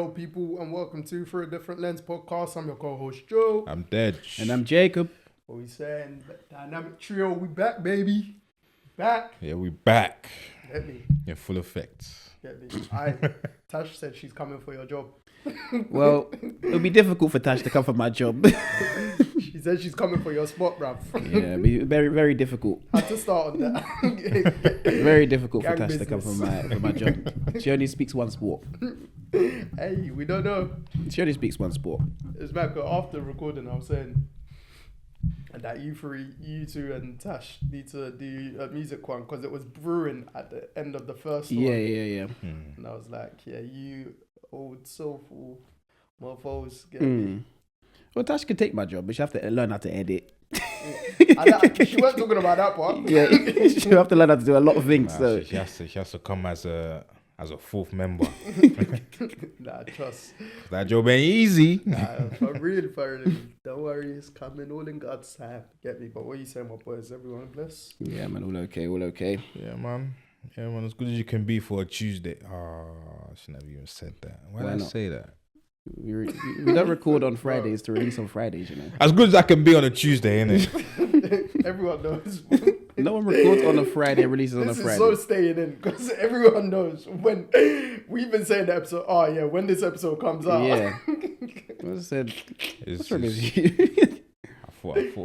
people, and welcome to Through a Different Lens podcast. I'm your co-host, Joe. I'm Deji. And I'm Jacob. What we saying? Dynamic trio, we back, baby. Back. Yeah, we back. Get me. In full effect. Get me. Tash said she's coming for your job. Well, it'll be difficult for Tash to come for my job. She said she's coming for your spot, bruv. Yeah, it'll be very, very difficult. Had to start on that. Very difficult for Gang Tash to come for my job. She only speaks one sport. Hey, we don't know. She only speaks one sport. It's back after recording. I was saying that you two, and Tash need to do a music one because it was brewing at the end of the first one. Yeah. And I was like, yeah, you old soulful mofos. Get me. Well, Tash could take my job, but she have to learn how to edit. She weren't talking about that part. Yeah, she'll have to learn how to do a lot of things. So She has to come as a fourth member. Nah, trust. That job ain't easy. Nah, for real. Don't worry, it's coming all in God's time. Get me? But what are you saying, my boys? Everyone bless? yeah, man, all okay. Yeah, man. As good as you can be for a Tuesday. Oh, I should never even said that. Why did I say that? We don't record on Fridays to release on Fridays, you know. As good as I can be on a Tuesday, innit? Everyone knows. No one records on a Friday and releases on a This Friday. is so staying in because everyone knows when we've been saying the episode. Oh yeah, when this episode comes out. Yeah. I said, what's wrong with you? I thought it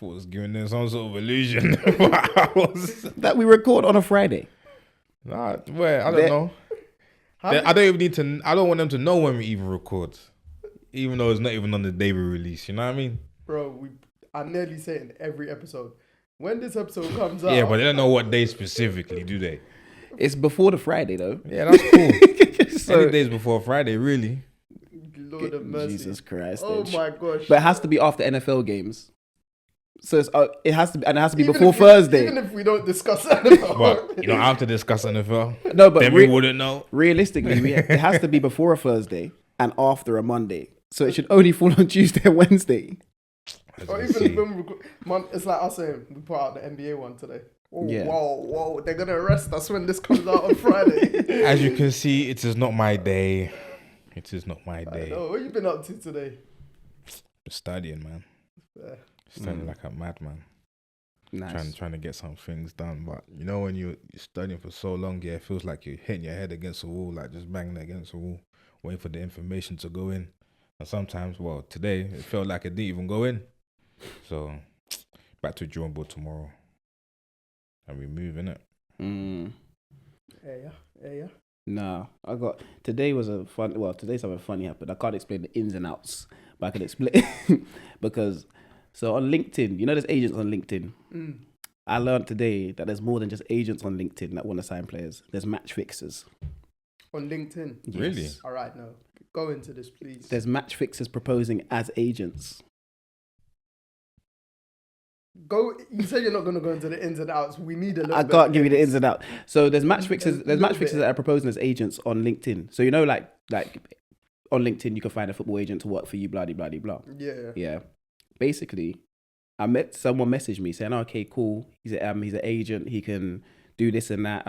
was giving them some sort of illusion. That we record on a Friday. I don't know. I don't even need to. I don't want them to know when we even record, even though it's not even on the day we release. You know what I mean, Bro? I nearly say it in every episode. When this episode comes out. Yeah, but they don't know what day specifically, do they? It's before the Friday though. Yeah, that's cool. So, Any days before Friday, really. Lord of mercy. Jesus Christ. Oh then. my gosh. But it has to be after NFL games. So it has to be, and it has to be Even before if- Thursday. Even if we don't discuss NFL. But you don't have to discuss NFL. No, but Then we wouldn't know. realistically, it has to be before a Thursday and after a Monday. So it should only fall on Tuesday and Wednesday. Or even when we record, it's like us saying we put out the NBA one today. Oh, Yeah. Whoa, they're gonna arrest us when this comes out on Friday. As you can see, it is not my day. It is not my I day. know. What you been up to today? Just studying, man. Yeah. Studying like a madman. Nice. Trying to get some things done. But you know when you're studying for so long, yeah, it feels like you're hitting your head against the wall, like just banging against the wall, waiting for the information to go in. And sometimes, well, today, it felt like it didn't even go in. So, back to drawing board tomorrow. And we move, innit? Yeah. No, today something funny happened. I can't explain the ins and outs, but I can explain because, so on LinkedIn, you know there's agents on LinkedIn. I learned today that there's more than just agents on LinkedIn that want to sign players. There's match fixers. On LinkedIn. Yes. Really? All right, now go into this, please. There's match fixers proposing as agents. You said you're not gonna go into the ins and outs. We need a little. I bit can't of give you the hints. ins and outs. So there's match fixers. There's match little fixers bit. that are proposing as agents on LinkedIn. So you know, like on LinkedIn, you can find a football agent to work for you. Blah blah blah blah. Yeah. Yeah. Basically, someone messaged me saying, "Okay, cool. He's an agent. He can do this and that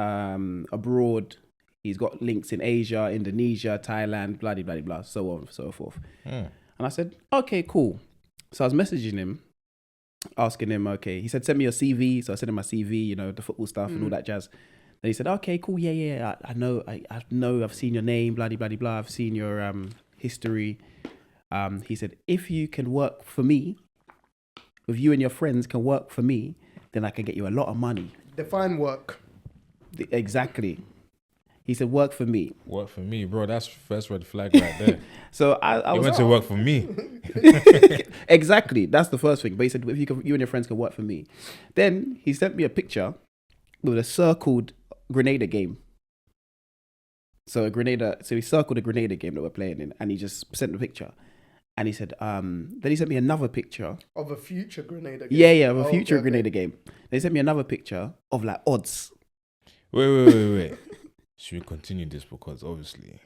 abroad. He's got links in Asia, Indonesia, Thailand, blah blah blah, so on and so forth." And I said, "Okay, cool." So I was messaging him, asking him, okay. He said, "Send me your CV." So I sent him my CV, you know, the football stuff and all that jazz. Then he said, "Okay, cool. Yeah. I know. I've seen your name. Blah blah blah. I've seen your history." He said, "If you can work for me, if you and your friends can work for me, then I can get you a lot of money." Define work. Exactly. He said, "Work for me." Work for me, bro. That's first red flag right there. So I You was went to work for me. Exactly. That's the first thing. But he said, "If you and your friends can work for me." Then he sent me a picture with a circled Grenada game. So he circled a Grenada game that we're playing in, and he just sent the picture. And he said, then he sent me another picture. Of a future Grenada game. Yeah, of a future okay. Grenada game. They sent me another picture of like odds. Wait. Should we continue this? Because obviously,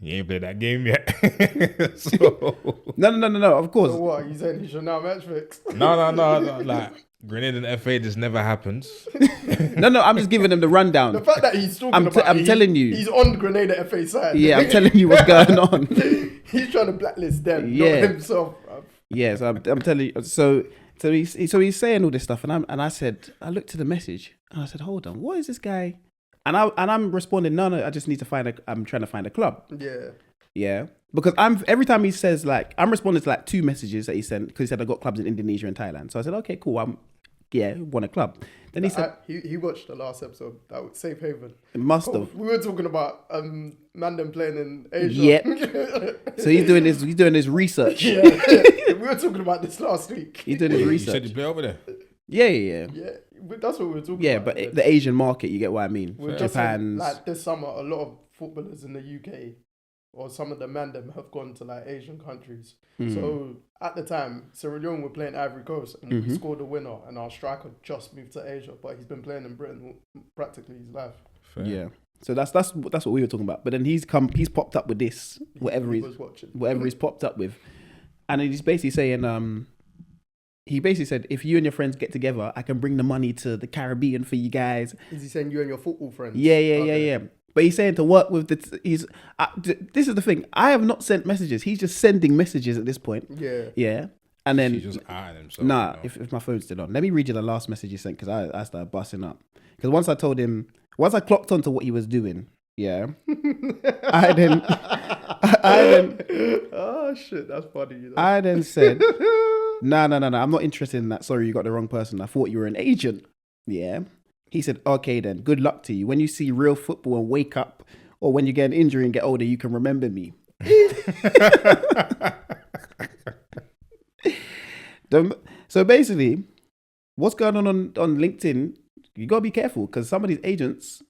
you ain't played that game yet. So No, of course. So what? You saying you should now match fix? No. Like, Grenade and FA just never happens. No, I'm just giving them the rundown. The fact that he's talking about I'm telling you. He's on Grenada FA side. Yeah, I'm telling you what's going on. He's trying to blacklist them, Yeah. not himself. Bruv. Yeah, so I'm telling you. So he's saying all this stuff, and I looked at the message, and I said, hold on, what is this guy? And I'm responding, no, I just need to I'm trying to find a club. Yeah. Yeah, because every time he says like, I'm responding to like 2 messages that he sent because he said I got clubs in Indonesia and Thailand. So I said, okay, cool. Want a club. Then he said he watched the last episode. That was Safe Haven. it must have. We were talking about Mandem playing in Asia. Yeah. So he's doing this research. Yeah. We were talking about this last week. He's doing his You research. said you play over there. Yeah. Yeah, that's what we were talking Yeah, about. but the Asian market, you get what I mean. We're just Japan's. saying, like this summer, a lot of footballers in the UK or some of the Mandem have gone to like Asian countries. So at the time, Sierra Leone were playing Ivory Coast and we scored a winner, and our striker just moved to Asia, but he's been playing in Britain practically his life. Fair. Yeah. So that's what we were talking about. But then he's popped up with this, whatever he was watching, whatever he's popped up with, and he's basically saying, he basically said, if you and your friends get together, I can bring the money to the Caribbean for you guys. Is he saying you and your football friends? Yeah. But he's saying to work with this is the thing. I have not sent messages. He's just sending messages at this point. Yeah. Yeah. And then He's just eyeing himself. nah, you know. if my phone's still on, let me read you the last message he sent because I started busting up. Because once I clocked onto what he was doing, yeah, I then oh shit, that's funny. You know? I then said, no, I'm not interested in that. Sorry, you got the wrong person. I thought you were an agent. Yeah. He said, okay then, good luck to you. When you see real football and wake up, or when you get an injury and get older, you can remember me. So basically, what's going on LinkedIn, you got to be careful because some of these agents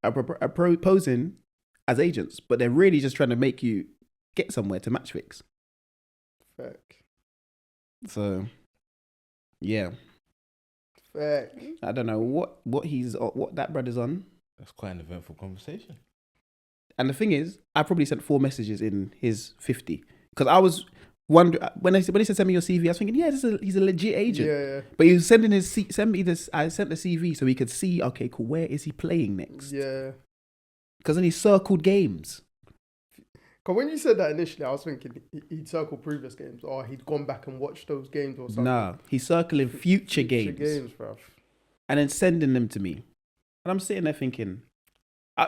are posing as agents, but they're really just trying to make you get somewhere to match fix. Fact. So, yeah. Fact. I don't know what that brother's on. That's quite an eventful conversation. And the thing is, I probably sent 4 messages in his 50 because I was wondering when he said send me your CV. I was thinking, yeah, he's a legit agent. Yeah. But he was sending send me this. I sent the CV so he could see. Okay, cool. Where is he playing next? Yeah. Because then he circled games. Because when you said that initially, I was thinking he'd circled previous games or he'd gone back and watched those games or something. Nah, he's circling future games, bruv. and then sending them to me. And I'm sitting there thinking,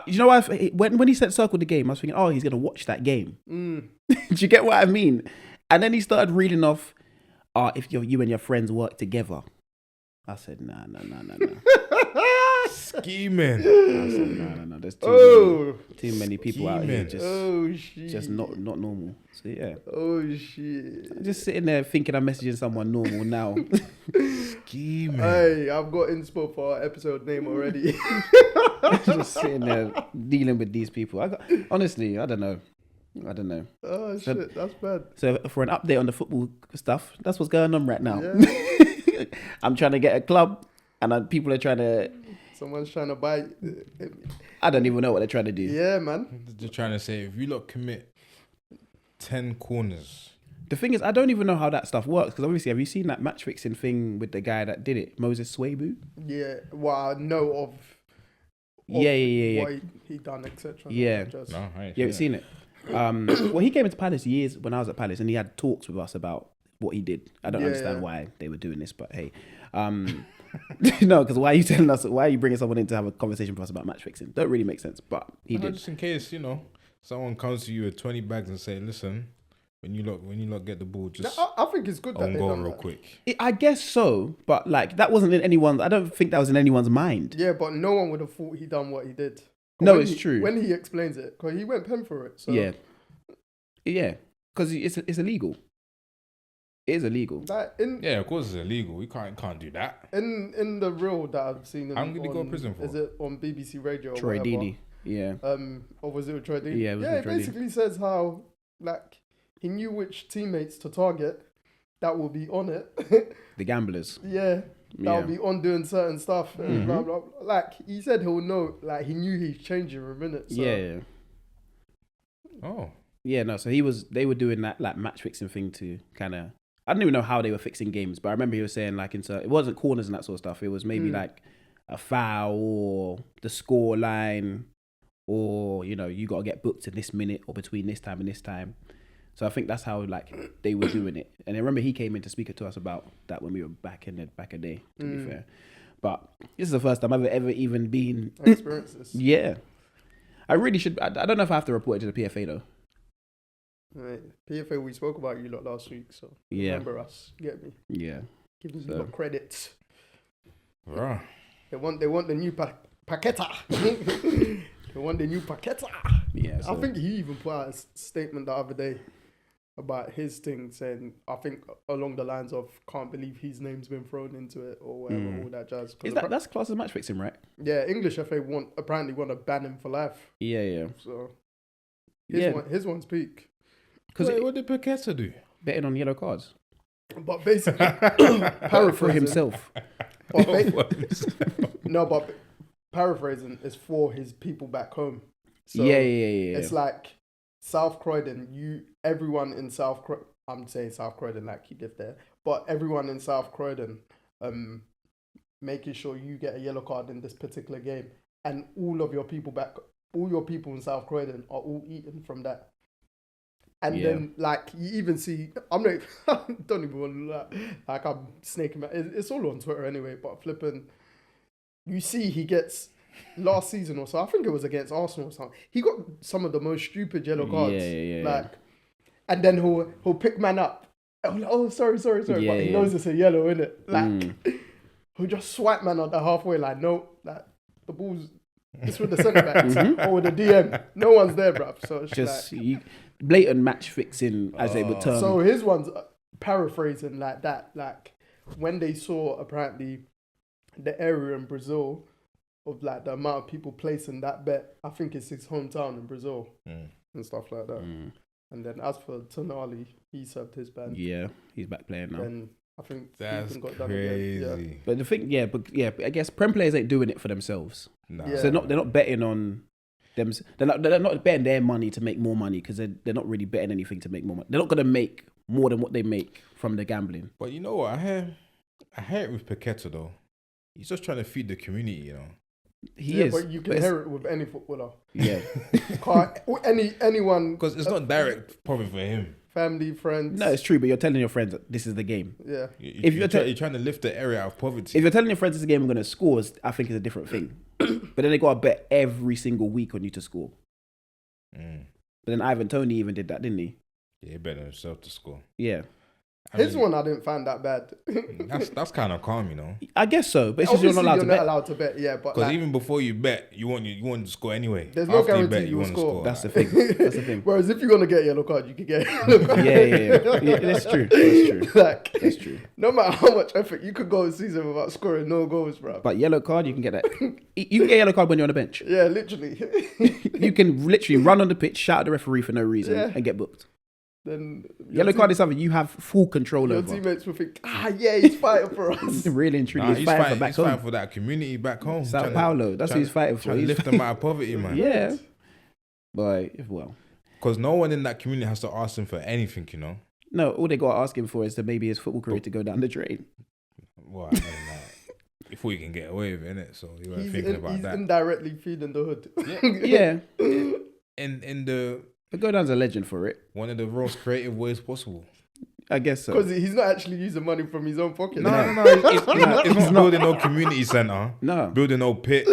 you know what? When he said circle the game, I was thinking, oh, he's gonna watch that game. Mm. Do you get what I mean? And then he started reading off, if you and your friends work together. I said, nah. Scheming. I said, no. There's too many people out here just not normal. So yeah. Oh shit. I'm just sitting there thinking I'm messaging someone normal now. Scheming. Hey, I've got inspo for our episode name already. Just sitting there dealing with these people. Honestly, I don't know. Oh shit, that's bad. So for an update on the football stuff, that's what's going on right now. Yeah. I'm trying to get a club, and people are trying to. Someone's trying to buy. I don't even know what they're trying to do. Yeah, man. They're trying to say, if you lot commit 10 corners. The thing is, I don't even know how that stuff works because obviously, have you seen that match fixing thing with the guy that did it, Moses Swabu? Yeah. Well, I know of Yeah. what he done, etc. Yeah. No, I ain't You haven't seen it? Well, he came into Palace years when I was at Palace, and he had talks with us about what he did. I don't understand why they were doing this, but hey, no, because why are you bringing someone in to have a conversation with us about match fixing? Don't really make sense, but he did. Just in case, someone comes to you with 20 bags and say, listen, when you lot get the ball, just I think it's good that they go done real that. quick. I guess so, but like that wasn't in anyone's. I don't think that was in anyone's mind. Yeah, but no one would have thought he done what he did. No, it's true. When he explains it, because he went pen for it. So. Yeah, because it's illegal. It is illegal. Yeah, of course it's illegal. We can't do that. In the reel that I've seen him I'm gonna go to prison for. Is it on BBC Radio? Or Troy whatever? Deeney. Yeah. Or was it with Troy Deeney? Yeah, it was it with Troy Deeney. basically says how like he knew which teammates to target that will be on it. The gamblers. Yeah. That'll be on doing certain stuff and Mm-hmm. blah blah. Like he said, he'll know. Like he knew he's changing in a minute. So. Yeah. Oh. Yeah, no. So they were doing that like match fixing thing to kind of I don't even know how they were fixing games, but I remember he was saying like it wasn't corners and that sort of stuff. It was maybe like a foul or the score line, or you got to get booked in this minute or between this time and this time. So I think that's how like they were doing it. And I remember he came in to speak to us about that when we were back in the day. To be fair, but this is the first time I've ever even been experienced this. Yeah, I really should. I don't know if I have to report it to the PFA though. Right. PFA, we spoke about you lot last week, so remember us. Get me? Yeah. Giving you lot credits. Right. They want the new paqueta. They want the new paqueta. Yeah. So. I think he even put out a statement the other day about his thing, saying, I think along the lines of, can't believe his name's been thrown into it or whatever, all that jazz. That's class as match fixing, right? Yeah, English FA apparently want to ban him for life. Yeah. So his one's peak. What did Paqueta do? Betting on yellow cards. But basically, For himself. But paraphrasing is for his people back home. So yeah. It's like South Croydon, everyone in South Croydon, I'm saying South Croydon like you live there, but everyone in South Croydon making sure you get a yellow card in this particular game, and all your people in South Croydon are all eating from that. And then, like, you even see, don't even want to, like, I'm snaking, it's all on Twitter anyway, but flipping, you see he gets, last season or so, I think it was against Arsenal or something, he got some of the most stupid yellow cards. Yeah. And then he'll pick man up. Oh, sorry, but he knows it's a yellow, innit? Like, he'll just swipe man on the halfway line. No, like, the ball's, it's with the centre backs or with the DM. No one's there, bruv. So it's just like, blatant match fixing, as they would term. So his one's paraphrasing like that. Like when they saw apparently the area in Brazil of like the amount of people placing that bet, I think it's his hometown in Brazil and stuff like that. And then as for Tonali, he served his ban. Yeah, he's back playing now. And I think that's got crazy. Done again. Yeah. But the thing, I guess Prem players ain't doing it for themselves. No. Yeah. So they're not betting on them. They're not betting their money to make more money, because they're not really betting anything to make more money. They're not gonna make more than what they make from the gambling. But you know what? I hear it with Paqueta though. He's just trying to feed the community, He is. But you can hear it with any footballer. Yeah. Anyone. Because it's not direct profit for him. Family, friends. No, it's true, but you're telling your friends that this is the game. Yeah. You're trying to lift the area out of poverty. If you're telling your friends this is a game I'm going to score, I think it's a different thing. But then they got to bet every single week on you to score. But then Ivan Toney even did that, didn't he? Yeah, he bet on himself to score. Yeah. His one I didn't find that bad. That's kind of calm, I guess so, but it's just you're not allowed to bet. Yeah, but because even before you bet, you want to score anyway. There's no After guarantee you will score. That's the thing. Whereas if you're gonna get a yellow card, you can get a yellow card. Yeah, that's true. That's true. No matter how much effort, you could go a season without scoring no goals, bro. But yellow card, you can get that. You can get a yellow card when you're on the bench. Yeah, literally. You can literally run on the pitch, shout at the referee for no reason, and get booked. Then yellow card is something you have full control over. Your teammates will think, he's fighting for us. Really and truly, he's fighting for back home. He's fighting for that community back home. Sao Paulo, that's who he's fighting for. Trying to lift them out of poverty, man. Yeah. But, because no one in that community has to ask him for anything, No, all they got to ask him for is to maybe his football career to go down the drain. Well, I don't know. Before you can get away with it, innit? So you weren't thinking about that. He's indirectly feeding the hood. Yeah. But go down as a legend for it. One of the most creative ways possible. I guess so. Because he's not actually using money from his own pocket. No. He's not building no community centre. No. Building no pit.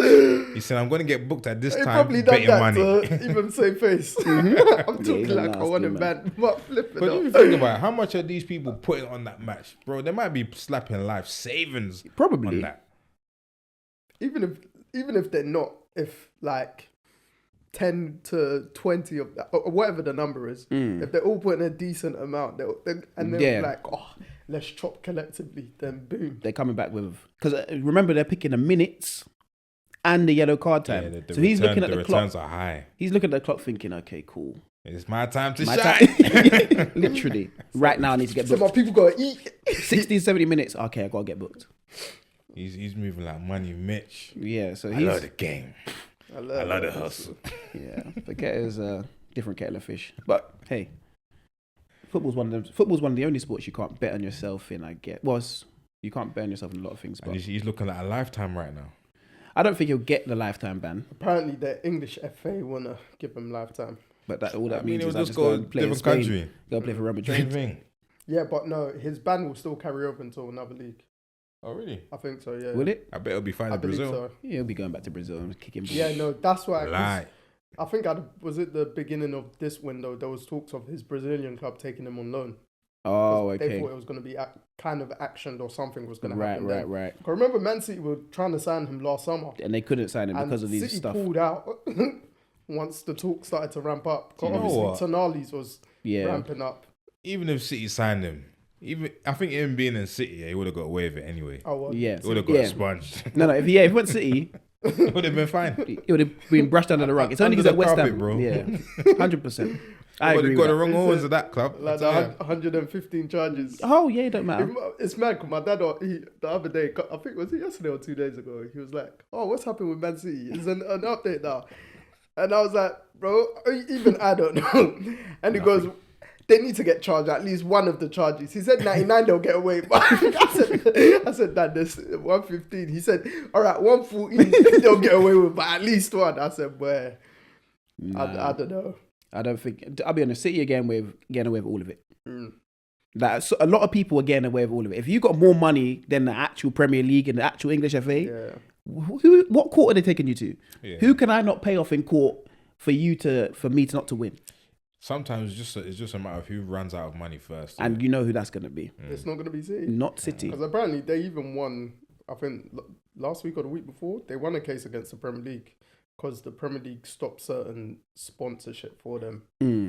He said, I'm going to get booked at this time. Probably done that money. to even save face. I'm talking like I want him bad. But flipping But if you think about it, how much are these people putting on that match? Bro, they might be slapping life savings probably on that. Even if they're not, if like 10 to 20 of that, or whatever the number is, if they're all putting a decent amount, they're like, let's chop collectively, then boom. They're coming back with, because remember, they're picking the minutes and the yellow card time. So he's looking at the clock. The returns are high. He's looking at the clock thinking, okay, cool. It's my time to shine. Literally. Right now I need to get booked. So my people got to eat. 60, 70 minutes. Okay, I got to get booked. He's moving like money, Mitch. Yeah, so I love the game. I love the hustle. Yeah, Paqueta is a different kettle of fish. But hey, Football's one of the only sports you can't bet on yourself in. I get. Well, you can't bet on yourself in a lot of things. But And he's looking at a lifetime right now. I don't think he'll get the lifetime ban. Apparently, the English FA wanna give him lifetime. But all that means he'll is just go and play in different Spain. country. Go play for Real Same Madrid. thing. Yeah, but no, his ban will still carry over until another league. Oh really? I think so. Yeah. Will it? I bet it'll be fine I in believe Brazil. so. Yeah, he'll be going back to Brazil and kicking balls. Yeah, no, that's why. Lie. I think was it the beginning of this window? There was talks of his Brazilian club taking him on loan. Oh, They okay. thought it was going to be kind of actioned or something was going to happen. Right. 'Cause remember, Man City were trying to sign him last summer, And they couldn't sign him and because of these City stuff. pulled out once the talk started to ramp up. 'Cause Do you know obviously, Tonali's was Yeah. ramping up. Even if City signed him, I think him being in City, he would have got away with it anyway. Oh, well, Yeah. He would have got expunged. No, if he went City, It would have been fine. it would have been brushed under the rug. It's only Under because at the West carpet, Ham, bro. Yeah, 100%. I But agree he with got the that. wrong owners of that club. like the 115 charges. Oh yeah, it don't matter. It's mad. 'Cause my dad, the other day, I think was it yesterday or 2 days ago, he was like, "Oh, what's happened with Man City? Is an update now?" And I was like, "Bro, even I don't know." And he goes, "They need to get charged at least one of the charges." He said 99 they'll get away. But I said that this 115. He said, "All right, 114 they'll get away with, but at least one." I said, "Boy, I don't know." I don't think. I'll be honest. City are getting away with all of it. Mm. Like so a lot of people are getting away with all of it. If you got more money than the actual Premier League and the actual English FA, Yeah. what court are they taking you to? Yeah. Who can I not pay off in court for me to not to win? Sometimes it's just a matter of who runs out of money first. And you know who that's gonna be. It's not going to be City. Not City. Because apparently they even won, I think last week or the week before, they won a case against the Premier League because the Premier League stopped certain sponsorship for them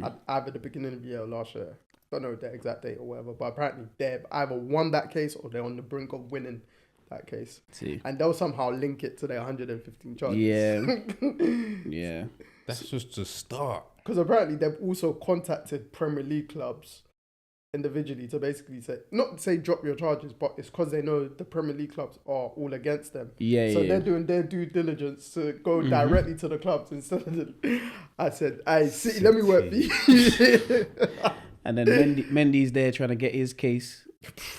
at either the beginning of the year or last year. Don't know the exact date or whatever, but apparently they've either won that case or they're on the brink of winning that case. See. And they'll somehow link it to their 115 charges. Yeah. Yeah. that's just to start. Because apparently they've also contacted Premier League clubs individually to basically say, not say drop your charges, but it's because they know the Premier League clubs are all against them. Yeah. So yeah. they're doing their due diligence to go directly to the clubs instead of I said, "Hey, City, let me work for you." And then Mendy's there trying to get his case.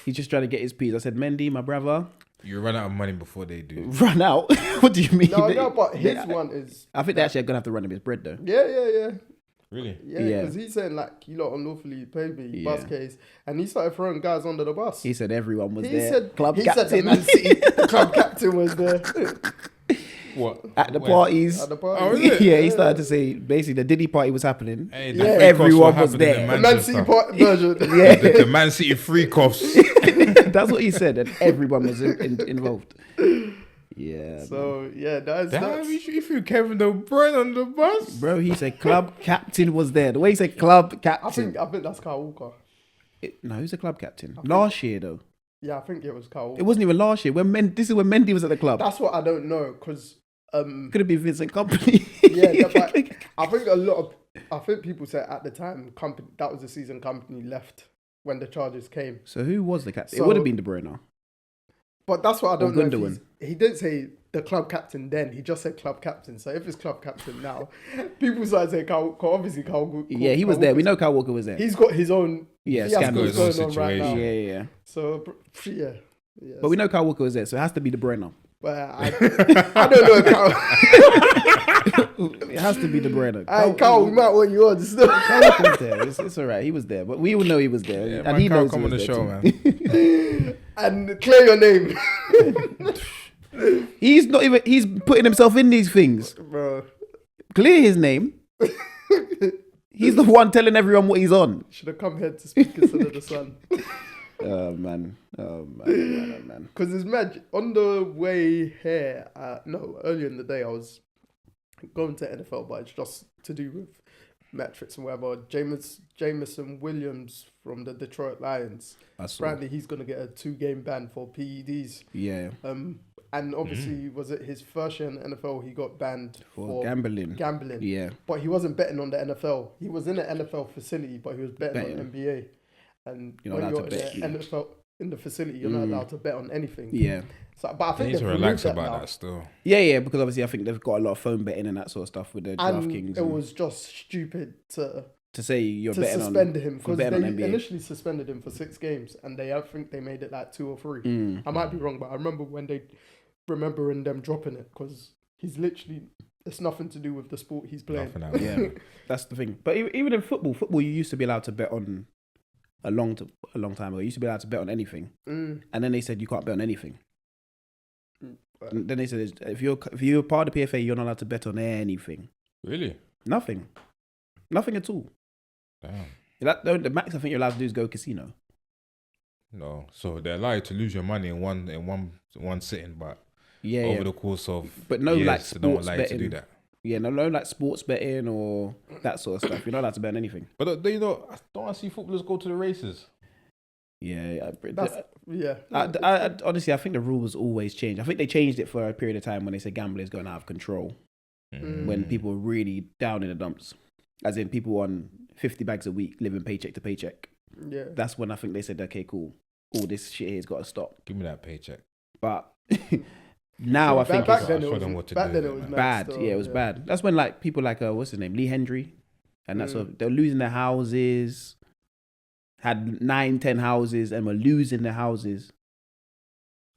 He's just trying to get his piece. I said, Mendy, my brother, You run out of money before they do. run out. What do you mean? No, but his one is. I think they're actually gonna have to run him his bread though. Yeah. Really? Yeah, because he's saying like, "You lot unlawfully paid me, bus Yeah. case," and he started throwing guys under the bus. He said everyone was He there. said Club he captain said the Man City, the club captain was there What? at the Where? parties. at the party. Oh, is it? Yeah, he started to say basically the Diddy party was happening. Hey, Yeah. the free Everyone coughs was were happening there. in The Man Manchester. City version. Yeah, The Man City free coughs. that's what he said, and everyone was involved. Yeah, So yeah, that is Damn, nuts. you threw Kevin De Bruyne on the bus? bro. He said club captain was there. The way he said club I captain. think that's Kyle Walker. No, who's the club captain? Last year though, Yeah, I think it was Kyle Walker. it wasn't even last year. This is when Mendy was at the club. That's what I don't know because Could have been Vincent Company. yeah, but I think people said at the time company that was the season company left when the charges came. So who was the captain? So- It would have been De Bruyne. But that's what I don't know. if Gundogan. he didn't say the club captain then. He just said club captain. So if it's club captain now, people started saying obviously Kyle. Yeah, he was there. We know Kyle Walker was there. He's got his own. Yeah, he has scandals. got His own going on right now. situation. Yeah. So yeah. But we know Kyle Walker was there, so it has to be De Bruyne. But I don't know Kyle. It has to be De Bruyne. Hey, Kyle, we might want you on still. Kyle Walker was there. It's all right. He was there, but we all know he was there, Yeah, and man, he Kyle, knows come he on the was show, there man. And clear your name, He's not even. He's putting himself in these things. bro. Clear his name. He's the one telling everyone what he's on. Should have come here to speak instead of the sun. Oh man. Because it's mad. On the way here, earlier in the day, I was going to NFL, but it's just to do with metrics and whatever. Jameson Williams from the Detroit Lions. Apparently, he's going to get a 2-game ban for PEDs. Yeah. And obviously, was it his first year in the NFL? He got banned For gambling. Yeah. But he wasn't betting on the NFL. He was in the NFL facility, but he was betting on NBA. And You're not when allowed you're to bet, in the NFL in the facility, you're not allowed to bet on anything. Yeah. So, but I They think need to they've relax removed about now. that still. Yeah, because obviously I think they've got a lot of phone betting and that sort of stuff with the And DraftKings. it was just stupid to to say you're to betting suspend him, for because betting they on NBA. initially suspended him for 6 games, and I think they made it like 2 or 3. I might be wrong, but I remember remembering them dropping it, because he's literally, it's nothing to do with the sport he's playing. Yeah, that's the thing. But even in football, you used to be allowed to bet on a long time ago. You used to be allowed to bet on anything, and then they said you can't bet on anything. And then they said if you're part of the PFA, you're not allowed to bet on anything. Really? Nothing at all. Damn. The max I think you're allowed to do is go casino. No, so they allow you to lose your money in one sitting, but over the course of years, like they don't sports allow you betting. to do that. Yeah, no like sports betting or that sort of stuff. You're not allowed to bet on anything. But they don't I see footballers go to the races. Yeah, I honestly, I think the rules always change. I think they changed it for a period of time when they said gambling is going out of control. When people were really down in the dumps, as in people on 50 bags a week living paycheck to paycheck. Yeah, that's when I think they said, okay, cool, all this shit here's got to stop. Give me that paycheck. But now I think back it's then it was bad. Still, yeah, it was bad. That's when like people like what's his name, Lee Hendry, and that's what they're losing their houses. Had 9-10 houses and were losing their houses.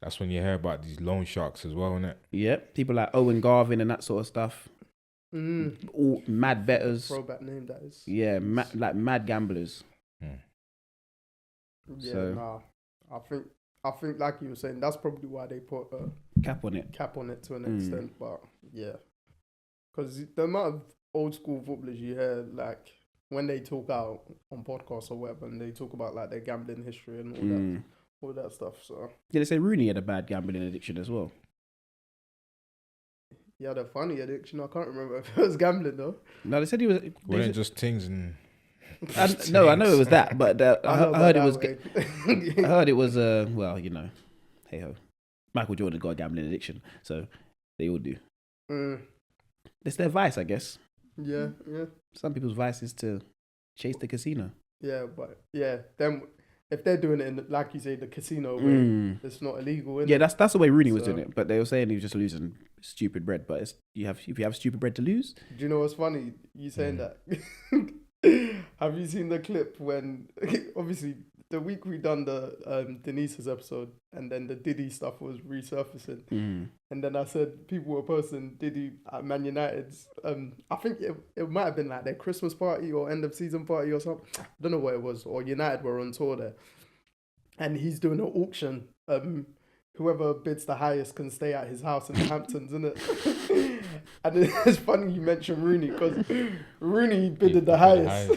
That's when you hear about these loan sharks as well, innit? Yep, people like Owen Garvin and that sort of stuff. All mad bettors. Throwback name that is. Yeah, like mad gamblers. Yeah, So- I think like you were saying, that's probably why they put a Cap on it. to an extent. But yeah, because the amount of old school footballers you hear, like when they talk out on podcasts or whatever, and they talk about like their gambling history and all that stuff. So Yeah, they say Rooney had a bad gambling addiction as well. he had a funny addiction. I can't remember if it was gambling though. No, they said he was. Weren't it just things and... No, I know it was that, but I heard it was. I I heard it was. Well, you know, hey ho, Michael Jordan got a gambling addiction, so they all do. It's their vice, I guess. Yeah. Some people's vice is to chase the casino. Yeah, but them if they're doing it in like you say the casino way, it's not illegal. Innit? Yeah, that's the way Rooney was doing it. But they were saying he was just losing stupid bread. But if you have stupid bread to lose. Do you know what's funny? You saying that? Have you seen the clip when obviously the week we done the Denise's episode and then the Diddy stuff was resurfacing, and then I said people were posting Diddy at Man United's. I think it might have been like their Christmas party or end of season party or something. I don't know what it was. Or United were on tour there, and he's doing an auction. Whoever bids the highest can stay at his house in the Hamptons, isn't it? And it's funny you mentioned Rooney because Rooney bidded the highest.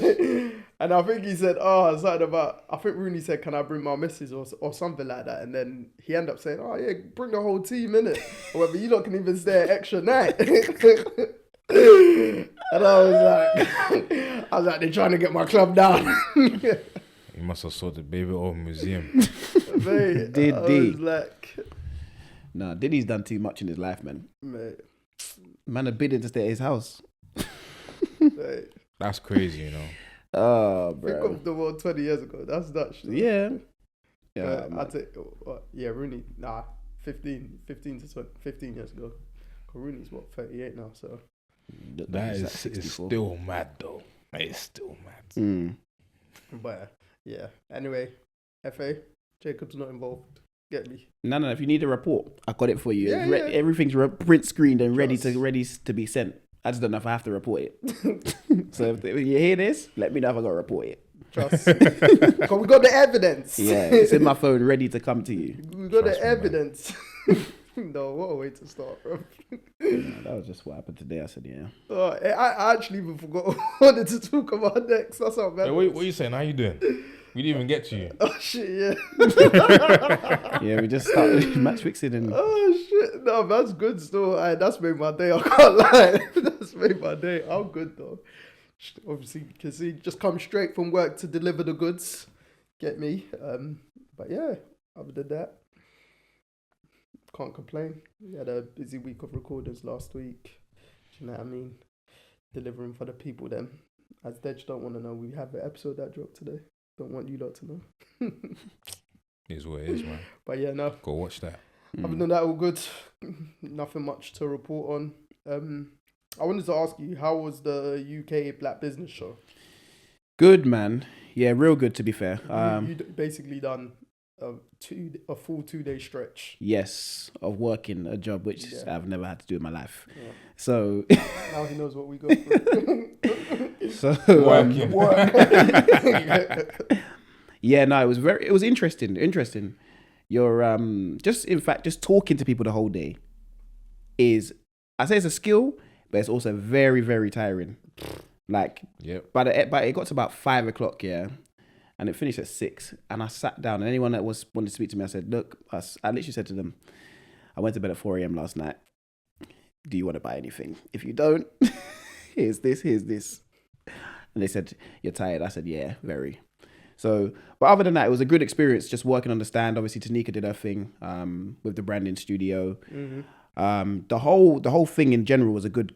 And I think he said, something about, I think Rooney said, can I bring my missus or something like that? And then he ended up saying, oh yeah, bring the whole team in it. However, you lot can even stay an extra night. And I was like, they're trying to get my club down. You must have saw the baby old museum. Mate, Diddy. I was like... Nah, Diddy's done too much in his life, man. Mate. Man had bidding to stay at his house. Mate. That's crazy, you know. Oh, bro. Think of the world 20 years ago. That's Dutch. Yeah. I'd say, Rooney, 15 years ago. Rooney's 38 now, so. That is still mad, though. It's still mad. But, yeah. Anyway, FA, Jacob's not involved. Get me. No. If you need a report, I got it for you. Yeah, yeah. Everything's print screened and ready to be sent. I just don't know if I have to report it. So if you hear this, let me know if I got to report it. Trust. Because we got the evidence. Yeah, it's in my phone, ready to come to you. We got Trust the me, evidence. No, what a way to start, bro. That was just what happened today. I said, yeah. I actually even forgot what I wanted to talk about next. That's how bad. Hey, what are you saying? How you doing? We didn't even get to you. Oh shit, yeah. Yeah, we just started match fixing and. Oh shit, no, that's good still. That's made my day. I can't lie. That's made my day. I'm good though. Obviously, you can see, just come straight from work to deliver the goods. Get me. But yeah, other than that, can't complain. We had a busy week of recordings last week. Do you know what I mean? Delivering for the people then. As Deji don't want to know, we have an episode that dropped today. Don't want you lot to know. Is what it is, man. But yeah, no. Go watch that. Other than that, all good. Nothing much to report on. I wanted to ask you, how was the UK Black Business Show? Good, man. Yeah, real good, to be fair. You basically done a full 2-day stretch. Yes, of working a job which I've never had to do in my life. Yeah. So Now he knows what we go through. so Working. yeah, no, it was interesting. You're just talking to people the whole day is, I say it's a skill, but it's also very, very tiring. Like, but it got to about 5 o'clock, yeah, and it finished at 6, and I sat down, and anyone that wanted to speak to me, I said, look, I literally said to them, I went to bed at 4 a.m. last night. Do you want to buy anything? If you don't, here's this. And they said, you're tired. I said, yeah, very. So, but other than that, it was a good experience just working on the stand. Obviously, Tanika did her thing with the branding studio. The whole thing in general was a good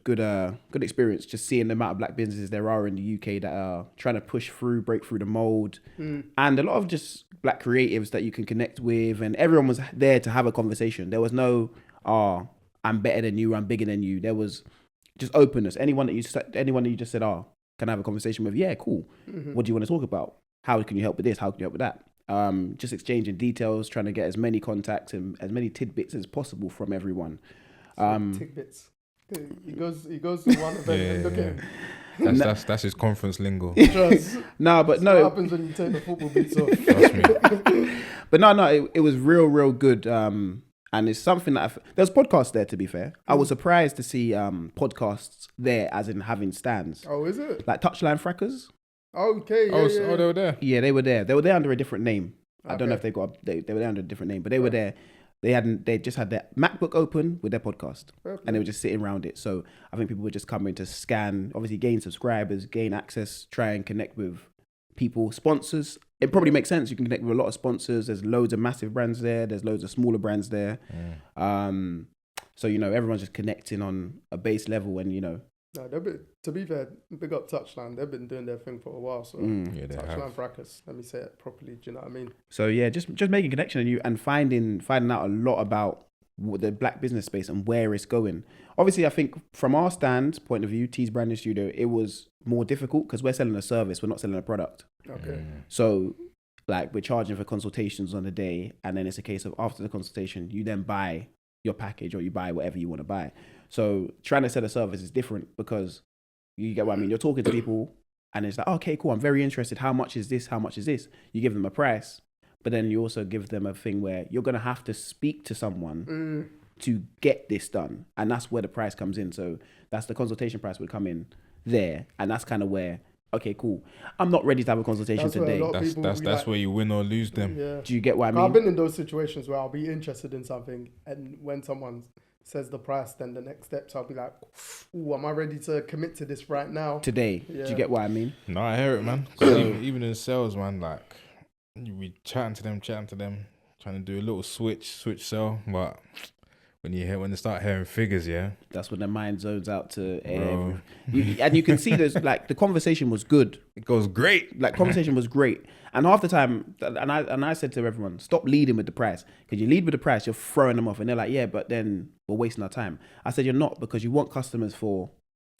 experience. Just seeing the amount of black businesses there are in the UK that are trying to break through the mold, and a lot of just black creatives that you can connect with, and everyone was there to have a conversation. There was no, I'm better than you, I'm bigger than you. There was just openness. Anyone that you just said, can I have a conversation with? Yeah, cool. What do you want to talk about? How can you help with this? How can you help with that? Just exchanging details, trying to get as many contacts and as many tidbits as possible from everyone. Tidbits. He goes to one event and look at him. That's his conference lingo. No, but no. What happens when you take the football boots off? Trust me. But no, it was real good. And it's something that there's podcasts there, to be fair. I was surprised to see podcasts there, as in having stands. Oh, is it? Like Touchline Frackers. Okay. Oh, they were there. Yeah, they were there. They were there under a different name. Okay. I don't know if they were there under a different name, but they were there. They just had their MacBook open with their podcast, and they were just sitting around it. So I think people were just coming to scan, obviously gain subscribers, gain access, try and connect with people, sponsors. It probably makes sense. You can connect with a lot of sponsors. There's loads of massive brands there. There's loads of smaller brands there. So, everyone's just connecting on a base level, and, No, to be fair, big up Touchline. They've been doing their thing for a while. So Touchline Fracas, let me say it properly. Do you know what I mean? So yeah, just making connection and finding out a lot about the black business space and where it's going. Obviously, I think from our point of view, T's Branding Studio, it was more difficult because we're selling a service. We're not selling a product. Okay. So like we're charging for consultations on the day, and then it's a case of after the consultation, you then buy your package or you buy whatever you want to buy. So trying to sell a service is different because you get what I mean. You're talking to people and it's like, okay, cool. I'm very interested. How much is this? How much is this? You give them a price, but then you also give them a thing where you're going to have to speak to someone to get this done. And that's where the price comes in. So that's the consultation price would come in there. And that's kind of where, okay, cool. I'm not ready to have a consultation today. That's where you win or lose them. Yeah. Do you get what I mean? I've been in those situations where I'll be interested in something, and when someone says the price, then the next steps I'll be like, ooh, am I ready to commit to this right now? Today. Yeah. Do you get what I mean? No, I hear it, man. 'Cause even in sales, man, like, you be chatting to them, trying to do a little switch sell, but when they start hearing figures, that's when their mind zones out to and you can see there's like the conversation was good. It goes great. Like conversation was great, and half the time, and I said to everyone, stop leading with the price, because you lead with the price, you're throwing them off, and they're like, yeah, but then we're wasting our time. I said, you're not, because you want customers for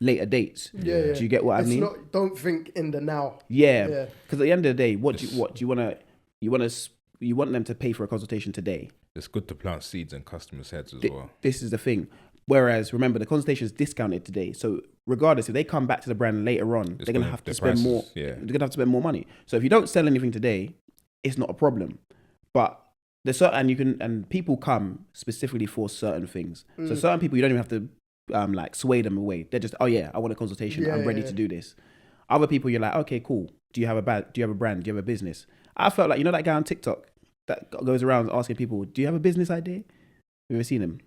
later dates. Yeah. Do you get what I mean? Don't think in the now. Yeah. Because at the end of the day, what do you want them to pay for a consultation today? It's good to plant seeds in customers' heads as well. This is the thing. Whereas, remember, the consultation is discounted today. So regardless, if they come back to the brand later on, they're going to have to spend more. Yeah. They're going to have to spend more money. So if you don't sell anything today, it's not a problem. But there's certain, and people come specifically for certain things. So certain people, you don't even have to sway them away. They're just, oh yeah, I want a consultation. I'm ready to do this. Other people, you're like, okay, cool. Do you have a brand? Do you have a business? I felt like, that guy on TikTok that goes around asking people, do you have a business idea? You ever seen him?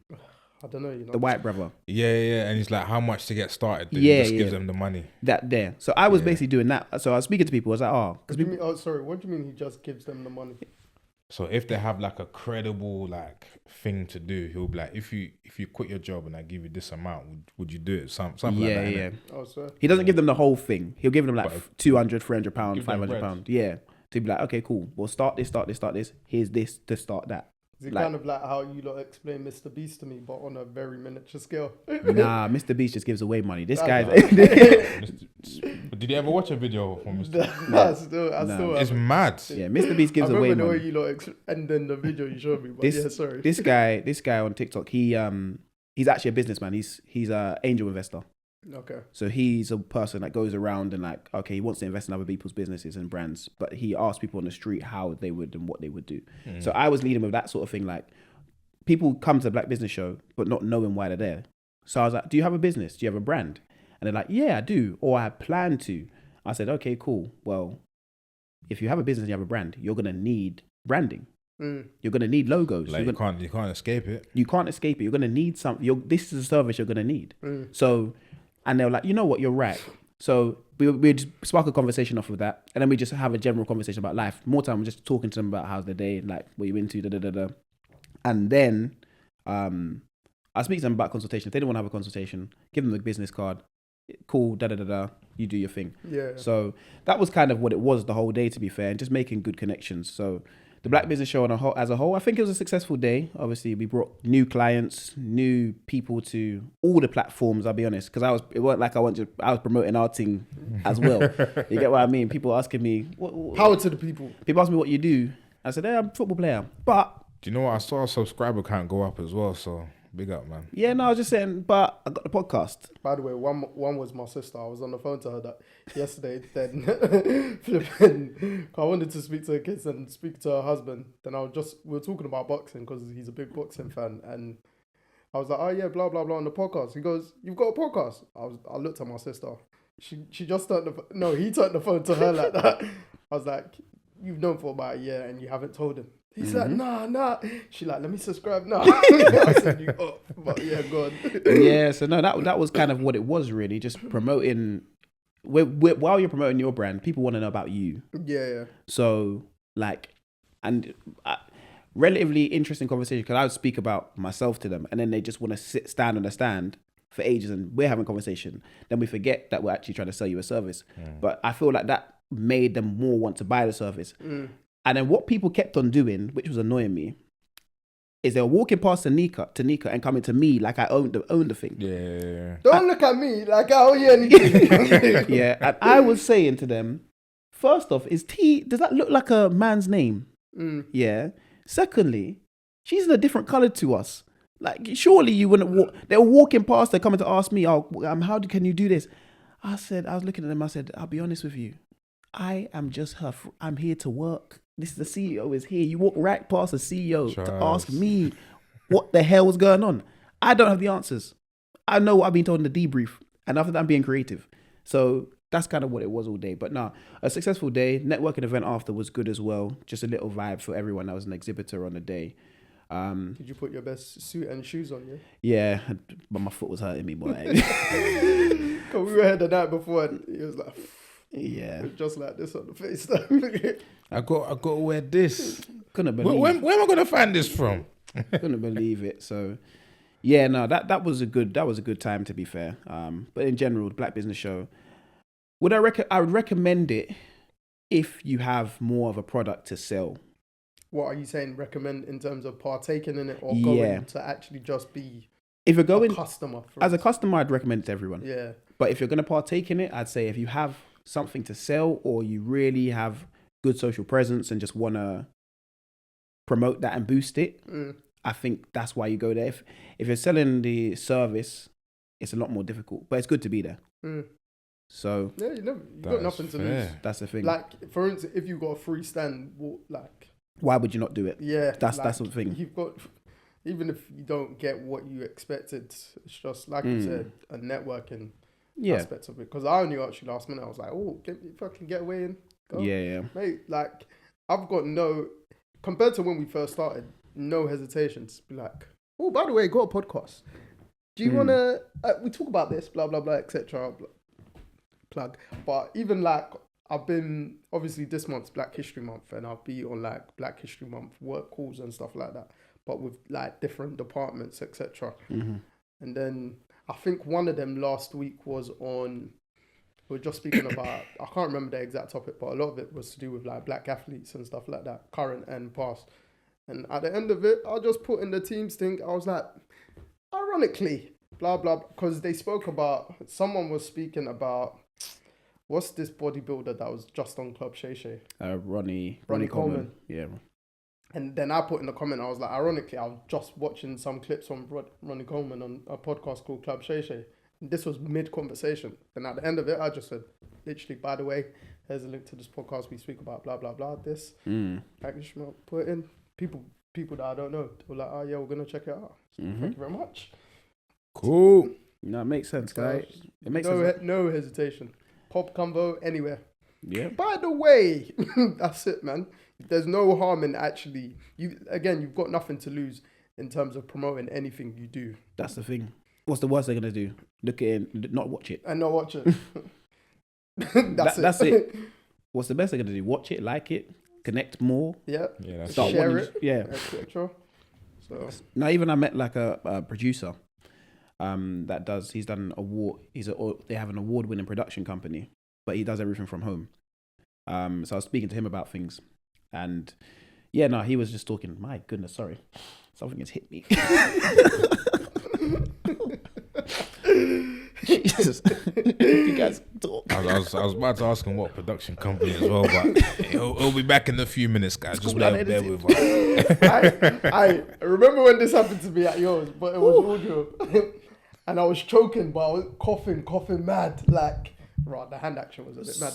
I don't know. The white brother. Yeah. And he's like, how much to get started? Then he just gives them the money. That there. So I was basically doing that. So I was speaking to people. I was like, what do you mean he just gives them the money? So if they have like a credible thing to do, he'll be like, if you quit your job and I give you this amount, would you do it? Something like that. Yeah. Oh, sorry. He doesn't give them the whole thing. He'll give them like £200, £300, £500. Yeah. To be like, okay, cool. We'll start this. Here's this to start that. Is it Like- kind of like how you lot explain Mr. Beast to me, but on a very miniature scale? Nah, Mr. Beast just gives away money. This Nah, guy's. But did you ever watch a video from Mr. I still It's haven't. mad. Yeah, Mr. Beast gives I away remember the money. way you lot and then the video you showed me. But This- yeah, sorry. This guy on TikTok, he's actually a businessman. He's a angel investor. Okay. So he's a person that goes around and like, okay, he wants to invest in other people's businesses and brands, but he asks people on the street how they would and what they would do. So I was leading with that sort of thing. Like, people come to the Black Business Show, but not knowing why they're there. So I was like, do you have a business? Do you have a brand? And they're like, yeah, I do. Or I plan to. I said, okay, cool. Well, if you have a business and you have a brand, you're going to need branding. You're going to need logos. Like, you can't escape it. You can't escape it. You're going to need something. This is a service you're going to need. So, and they were like, you know what, you're right. So we just spark a conversation off of that. And then we just have a general conversation about life. More time, we're just talking to them about how's the day, like what you into, da-da-da-da. And then I speak to them about consultation. If they don't want to have a consultation, give them a business card. Cool, da-da-da-da. You do your thing. Yeah. So that was kind of what it was the whole day, to be fair, and just making good connections. So the Black Business Show as a whole, I think it was a successful day. Obviously, we brought new clients, new people to all the platforms, I'll be honest, because it wasn't like I was promoting our thing as well. You get what I mean? People asking me, Power to the people. people ask me what you do. I said, hey, I'm a football player. But Do you know what? I saw a subscriber count go up as well, so big up, man. yeah, no, I was just saying, but I got the podcast. By the way, one was my sister. I was on the phone to her that yesterday. Then flipping, I wanted to speak to her kids and speak to her husband. Then we were talking about boxing because he's a big boxing fan, and I was like, oh yeah, blah blah blah on the podcast. He goes, you've got a podcast? I looked at my sister. She just he turned the phone to her like that. I was like, you've known for about a year and you haven't told him. He's like, nah. She like, let me subscribe now. I said, you up. But yeah, go on. Yeah, so no, that was kind of what it was really, just promoting. While you're promoting your brand, people want to know about you. Yeah. So like, and relatively interesting conversation because I would speak about myself to them, and then they just want to stand on the stand for ages, and we're having a conversation. Then we forget that we're actually trying to sell you a service. But I feel like that made them more want to buy the service. And then what people kept on doing, which was annoying me, is they were walking past Tanika and coming to me like I owned the thing. Yeah. Don't look at me like I owe you anything. Yeah, and I was saying to them, first off, does that look like a man's name? Yeah. Secondly, she's in a different color to us. Like, surely you wouldn't walk. They were walking past, they're coming to ask me, can you do this? I was looking at them, I said, I'll be honest with you. I am just I'm here to work. The CEO is here. You walk right past the CEO to ask me what the hell was going on. I don't have the answers. I know what I've been told in the debrief, and after that, I'm being creative. So that's kind of what it was all day. But no, a successful day. Networking event after was good as well. Just a little vibe for everyone that was an exhibitor on the day. Did you put your best suit and shoes on, Yeah, but my foot was hurting me, boy. Because we were here the night before, and it was like, yeah, just like this on the face. I got to wear this. Couldn't believe. Where am I gonna find this from? Couldn't believe it. So, yeah, no, that was a good time, to be fair. But in general, the Black Business Show, I would recommend it if you have more of a product to sell. What are you saying? Recommend in terms of partaking in it or going to actually just be if you're going a customer? As a customer, I'd recommend it to everyone. Yeah. But if you're going to partake in it, I'd say if you have something to sell or you really have good social presence and just want to promote that and boost it, I think that's why you go there. If you're selling the service, it's a lot more difficult, but it's good to be there. So yeah, you got nothing to lose. That's the thing. Like, for instance, if you got a free stand, why would you not do it? Yeah, that's the thing. You've got, even if you don't get what you expected, it's just like you said, a networking aspect of it. Because I only asked you last minute. I was like, if I can get away in, go. Yeah, mate. Like, I've got compared to when we first started, no hesitation to be like, oh, by the way, got a podcast. Do you want to? We talk about this, blah blah blah, etc. Plug. But even like, I've been, obviously this month's Black History Month, and I'll be on like Black History Month work calls and stuff like that, but with like different departments, etc. And then I think one of them last week was on, we were just speaking about, I can't remember the exact topic, but a lot of it was to do with like black athletes and stuff like that, current and past. And at the end of it, I just put in the teams thing. I was like, ironically, blah, blah, because they spoke about, someone was speaking about, what's this bodybuilder that was just on Club Shay Shay? Ronnie Coleman. Yeah. And then I put in the comment, I was like, ironically, I was just watching some clips from Ronnie Coleman on a podcast called Club Shay Shay. And this was mid-conversation. And at the end of it, I just said, literally, by the way, here's a link to this podcast. We speak about blah, blah, blah, this. Actually, put it in. People that I don't know, they were like, oh, yeah, we're going to check it out. So thank you very much. Cool. No, it makes sense, guys. It makes sense. No hesitation. Pop, convo, anywhere. Yeah. By the way, that's it, man. There's no harm in actually, you've got nothing to lose in terms of promoting anything you do. That's the thing. What's the worst they're going to do? Look at it, not watch it. And not watch it. That's it. What's the best they're going to do? Watch it, like it, connect more. Yeah. That's share it. Yeah. Etc. So. Now, even I met like a producer he's done an award. They have an award-winning production company, but he does everything from home. So I was speaking to him about things, and he was just talking. My goodness, sorry, something has hit me. Jesus, you guys talk. I was about to ask him what production company as well, but he'll be back in a few minutes, guys. Just bear with us. I remember when this happened to me at yours, but it was audio, and I was choking, but I was coughing mad, like. Right, the hand action was a bit mad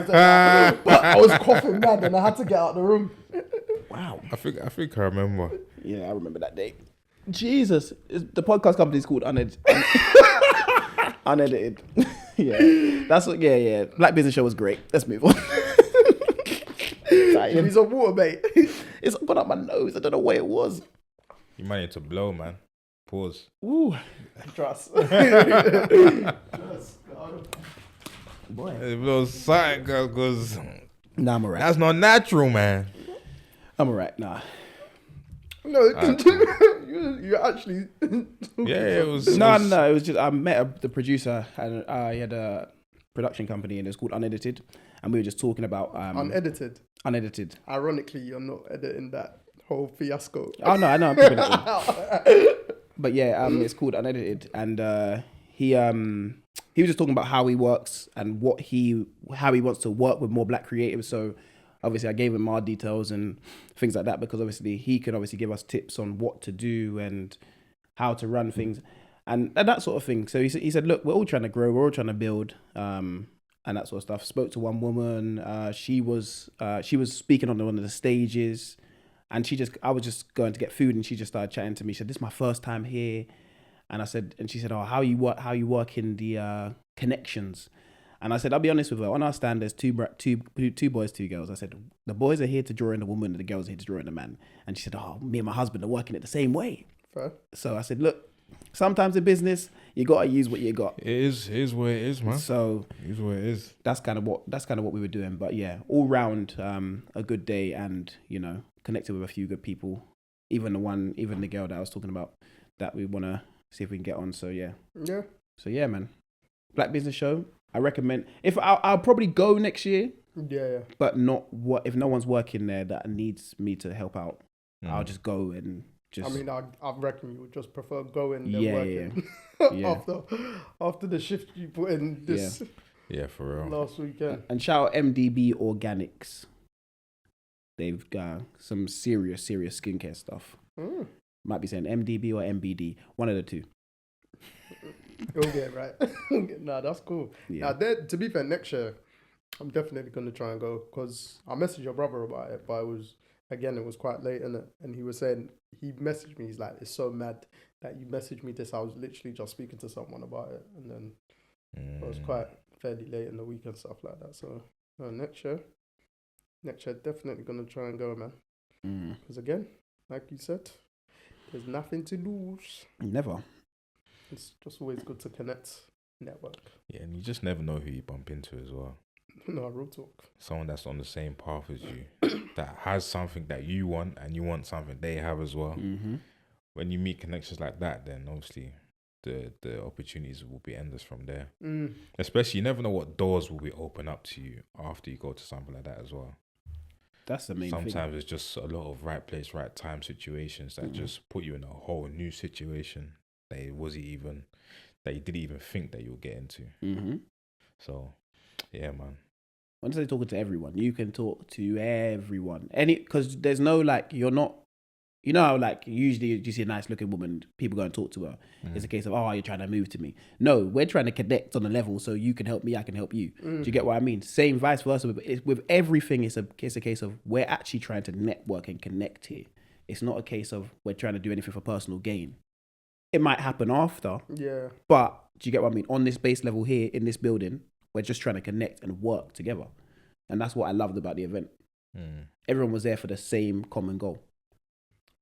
there. But I was coughing mad and I had to get out of the room. Wow. I think I remember. Yeah, I remember that day. Jesus. The podcast company is called Unedited. Unedited. Yeah. That's what, yeah. Black Business Show was great. Let's move on. He's on water, mate. It's gone up my nose. I don't know where it was. You might need to blow, man. Pause. Ooh. Trust. Boy. It blows sight, because nah, I'm alright. That's not natural, man. I'm alright. Nah. No, you actually. Yeah, it was. No. It was just I met the producer, and he had a production company, and it was called Unedited, and we were just talking about Unedited. Ironically, you're not editing that whole fiasco. Oh no, I know. I'm keeping it. But yeah, it's called Unedited, and he was just talking about how he works and how he wants to work with more black creatives. So obviously I gave him our details and things like that, because obviously he could obviously give us tips on what to do and how to run things and that sort of thing. So he said, look, we're all trying to grow, we're all trying to build, and that sort of stuff. Spoke to one woman, she was speaking on one of the stages, and I was just going to get food, and she just started chatting to me. She said, this is my first time here. And she said, oh, how you work in the connections? And I said, I'll be honest with her. On our stand, there's two boys, 2 girls. I said, the boys are here to draw in the woman, and the girls are here to draw in the man. And she said, oh, me and my husband are working it the same way. Fair. So I said, look, sometimes in business, you gotta use what you got. It is what it is, man. So it is what it is. That's kind of what we were doing. But yeah, all round, a good day, and connected with a few good people. Even the girl that I was talking about that we wanna see if we can get on. So yeah. So yeah, man. Black Business Show. I recommend. If I'll probably go next year. Yeah. But if no one's working there that needs me to help out, I'll just go and just. I mean, I reckon you would just prefer going than working. Yeah. After the shift you put in this. Yeah, for real. Last weekend. And shout out MDB Organics. They've got some serious skincare stuff. Might be saying MDB or MBD, one of the two. You'll get it right. Nah, that's cool. Yeah. Now, to be fair, next year, I'm definitely going to try and go, because I messaged your brother about it, but it was quite late, innit? And he was saying, he messaged me, he's like, it's so mad that you messaged me this. I was literally just speaking to someone about it, and then it was quite fairly late in the week and stuff like that. So, next year, definitely going to try and go, man. Because again, like you said, there's nothing to lose. Never. It's just always good to connect, network. Yeah, and you just never know who you bump into as well. No, real talk. Someone that's on the same path as you, that has something that you want, and you want something they have as well. Mm-hmm. When you meet connections like that, then obviously the opportunities will be endless from there. Especially, you never know what doors will be open up to you after you go to something like that as well. That's the main thing. Sometimes it's just a lot of right place, right time situations that just put you in a whole new situation that you didn't even think that you'll get into. Mm-hmm. So, yeah, man. Once they're talking to everyone, you can talk to everyone. Because there's no like, you're not, you know how like usually you see a nice looking woman, people go and talk to her. It's a case of, oh, you're trying to move to me. No, we're trying to connect on a level so you can help me, I can help you. Do you get what I mean? Same vice versa. With everything, it's a case of we're actually trying to network and connect here. It's not a case of we're trying to do anything for personal gain. It might happen after. Yeah. But do you get what I mean? On this base level here in this building, we're just trying to connect and work together. And that's what I loved about the event. Everyone was there for the same common goal.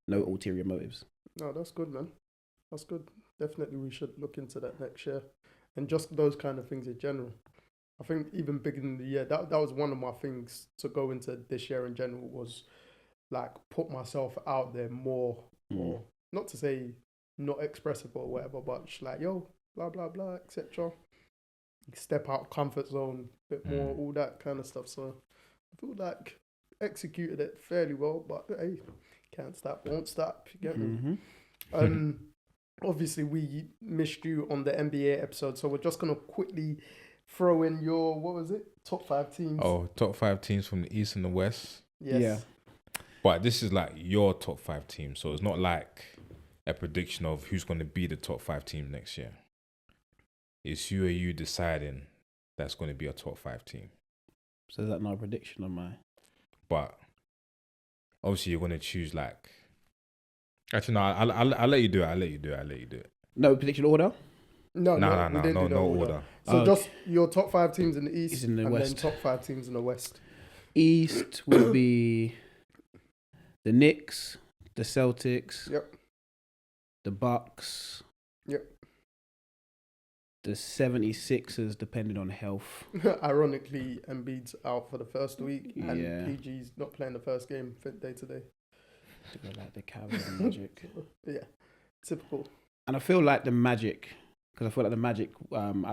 No ulterior motives. No, that's good, man. That's good. Definitely we should look into that next year. And just those kind of things in general. I think even beginning of the year, that was one of my things to go into this year in general was like put myself out there more. Not to say not expressive or whatever, but just like, yo, blah, blah, blah, etc. Step out of comfort zone, bit more, all that kind of stuff. So I feel like executed it fairly well, but hey, can't stop, won't stop. You get me? Obviously, we missed you on the NBA episode, so we're just going to quickly throw in your, what was it? Top 5 teams. Oh, top 5 teams from the East and the West. Yes. Yeah. But this is like your top 5 teams, so it's not like a prediction of who's going to be the top 5 team next year. It's who are you deciding that's going to be a top 5 team. So is that not a prediction on my... But obviously you're going to choose like... Actually, no, I'll let you do it. No prediction order? No order. So just your top 5 teams in the East in the and West. then top 5 teams in the West. East would be the Knicks, the Celtics, Yep. the Bucks, Yep. the 76ers, depending on health. Ironically, Embiid's out for the first week and Yeah. PG's not playing the first game day to day. They go like the Cavs and Magic. Yeah, typical. And I feel like the Magic, because I feel like the Magic,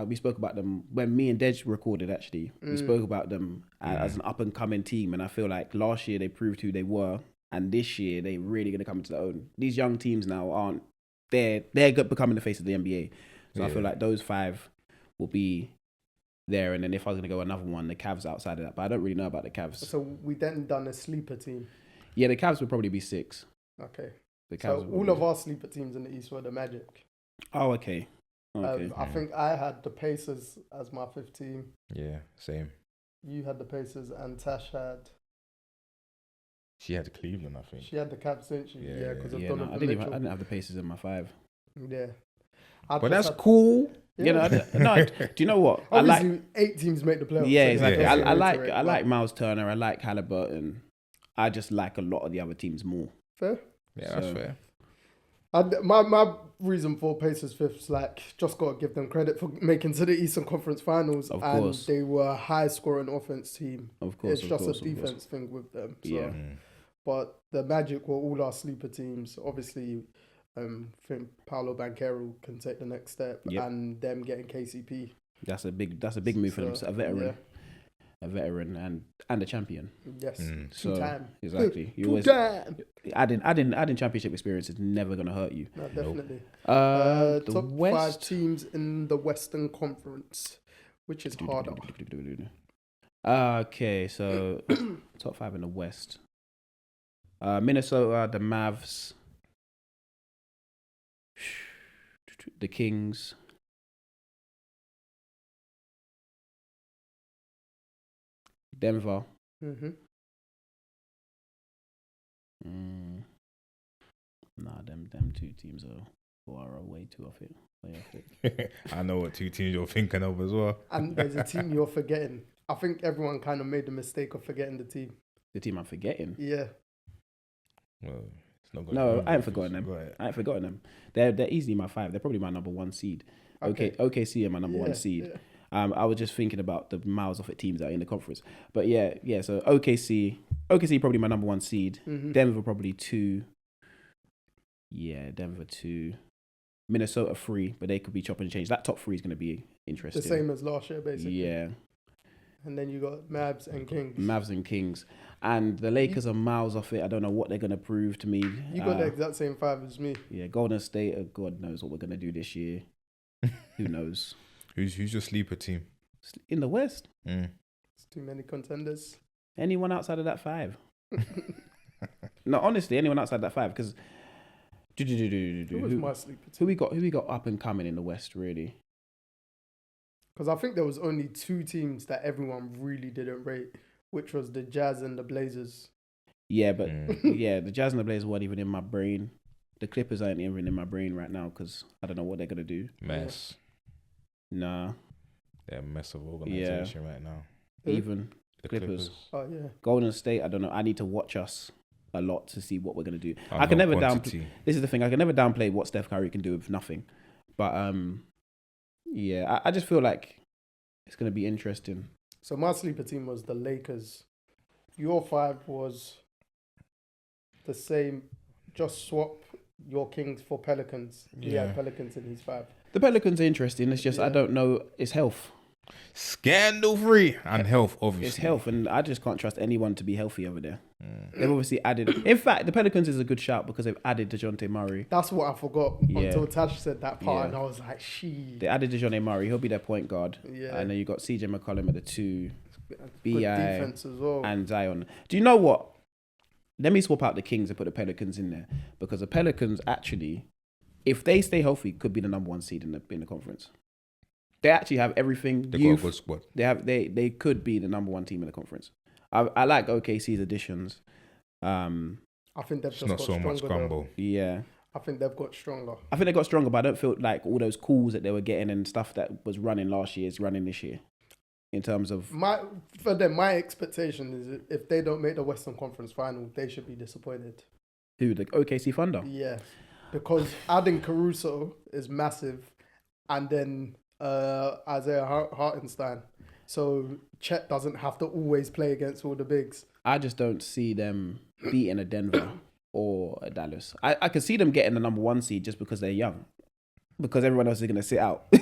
we spoke about them when me and Deji recorded, actually. We spoke about them as an up-and-coming team, and I feel like last year they proved who they were, and this year they're really going to come into their own. These young teams now aren't, they're becoming the face of the NBA. So I feel like those 5 will be there, and then if I was going to go another one, the Cavs outside of that, but I don't really know about the Cavs. So we then done a sleeper team. Yeah, the Cavs would probably be 6. Okay. The Cavs So all of our sleeper teams in the East were the Magic. Oh, okay. I think I had the Pacers as my 5th team. Yeah, same. You had the Pacers and Tash had... She had Cleveland, I think. She had the Cavs, didn't she? Yeah, because of Yeah, Donovan I Mitchell. didn't have the Pacers in my 5. Yeah. But that's cool. You know, do you know what? Obviously, 8 teams make the playoffs. Yeah, so exactly. Yeah. I like Miles Turner. I like Halliburton. I just like a lot of the other teams more. Fair. Yeah, that's fair. My reason for Pacers 5th is like, just got to give them credit for making to the Eastern Conference Finals. Of and course. they were a high-scoring offense team. Of course, It's just a defense thing with them. So. Yeah. But the Magic were all our sleeper teams. Obviously, I think Paolo Banchero can take the next step, and them getting KCP. That's a big move for them. So a veteran. Yeah. A veteran and a champion. Yes, So, two-time. exactly. You always adding championship experience is never gonna hurt you. No, definitely. The top West 5 teams in the Western Conference, which is harder. Okay, so top 5 in the West. Minnesota, the Mavs, the Kings, Denver. Nah, them 2 teams are way too off it. I know what 2 teams you're thinking of as well. And there's a team you're forgetting. I think everyone kind of made the mistake of forgetting the team. The team I'm forgetting. Yeah. Well, it's not No, I ain't forgotten them. They're easily my 5. They're probably my number 1 seed. Okay, OKC are my number 1 seed. Yeah. I was just thinking about the miles off it teams that are in the conference. But yeah. So OKC probably my number 1 seed. Denver probably 2. Yeah, Denver 2. Minnesota 3, but they could be chopping and change. That top 3 is going to be interesting. The same as last year, basically. Yeah. And then you got Mavs and Kings. Mavs and Kings. And the Lakers are miles off it. I don't know what they're going to prove to me. You got the exact same 5 as me. Yeah, Golden State, God knows what we're going to do this year. Who knows? Who's your sleeper team? In the West? It's too many contenders. Anyone outside of that 5? No, honestly, anyone outside that 5. Because Who was my sleeper team? who we got up and coming in the West, really? Because I think there was only 2 teams that everyone really didn't rate, which was the Jazz and the Blazers. Yeah, but the Jazz and the Blazers weren't even in my brain. The Clippers aren't even in my brain right now because I don't know what they're going to do. Mess. Nah. They're a mess of organization right now. Even The Clippers. Oh, yeah. Golden State, I don't know. I need to watch us a lot to see what we're going to do. Oh, I can no never quantity. This is the thing. I can never downplay what Steph Curry can do with nothing. But, yeah, I just feel like it's going to be interesting. So my sleeper team was the Lakers. Your 5 was the same. Just swap your Kings for Pelicans. He had Pelicans in his 5. The Pelicans are interesting. It's just I don't know. It's health. Scandal free and health, obviously. It's health, and I just can't trust anyone to be healthy over there. They've obviously added. In fact, the Pelicans is a good shout because they've added DeJounte Murray. That's what I forgot until Tash said that part, Yeah. and I was like, "She." They added DeJounte Murray. He'll be their point guard. Yeah. And then you got CJ McCollum at the 2, Good BI, defense as well. and Zion. Do you know what? Let me swap out the Kings and put the Pelicans in there because the Pelicans actually, if they stay healthy, could be the number 1 seed in the conference. They actually have everything. They got a good squad. They could be the number 1 team in the conference. I like OKC's additions. I think they've It's just not got so much stronger. gumbo. Yeah. I think they've got stronger. I think they got stronger, but I don't feel like all those calls that they were getting and stuff that was running last year is running this year. In terms of My expectation is if they don't make the Western Conference Final, they should be disappointed. who, the OKC Thunder. Yeah, because adding Caruso is massive, and then Isaiah Hartenstein, so Chet doesn't have to always play against all the bigs. I just don't see them beating a Denver or a Dallas. I can see them getting the number 1 seed just because they're young. Because everyone else is going to sit out. Do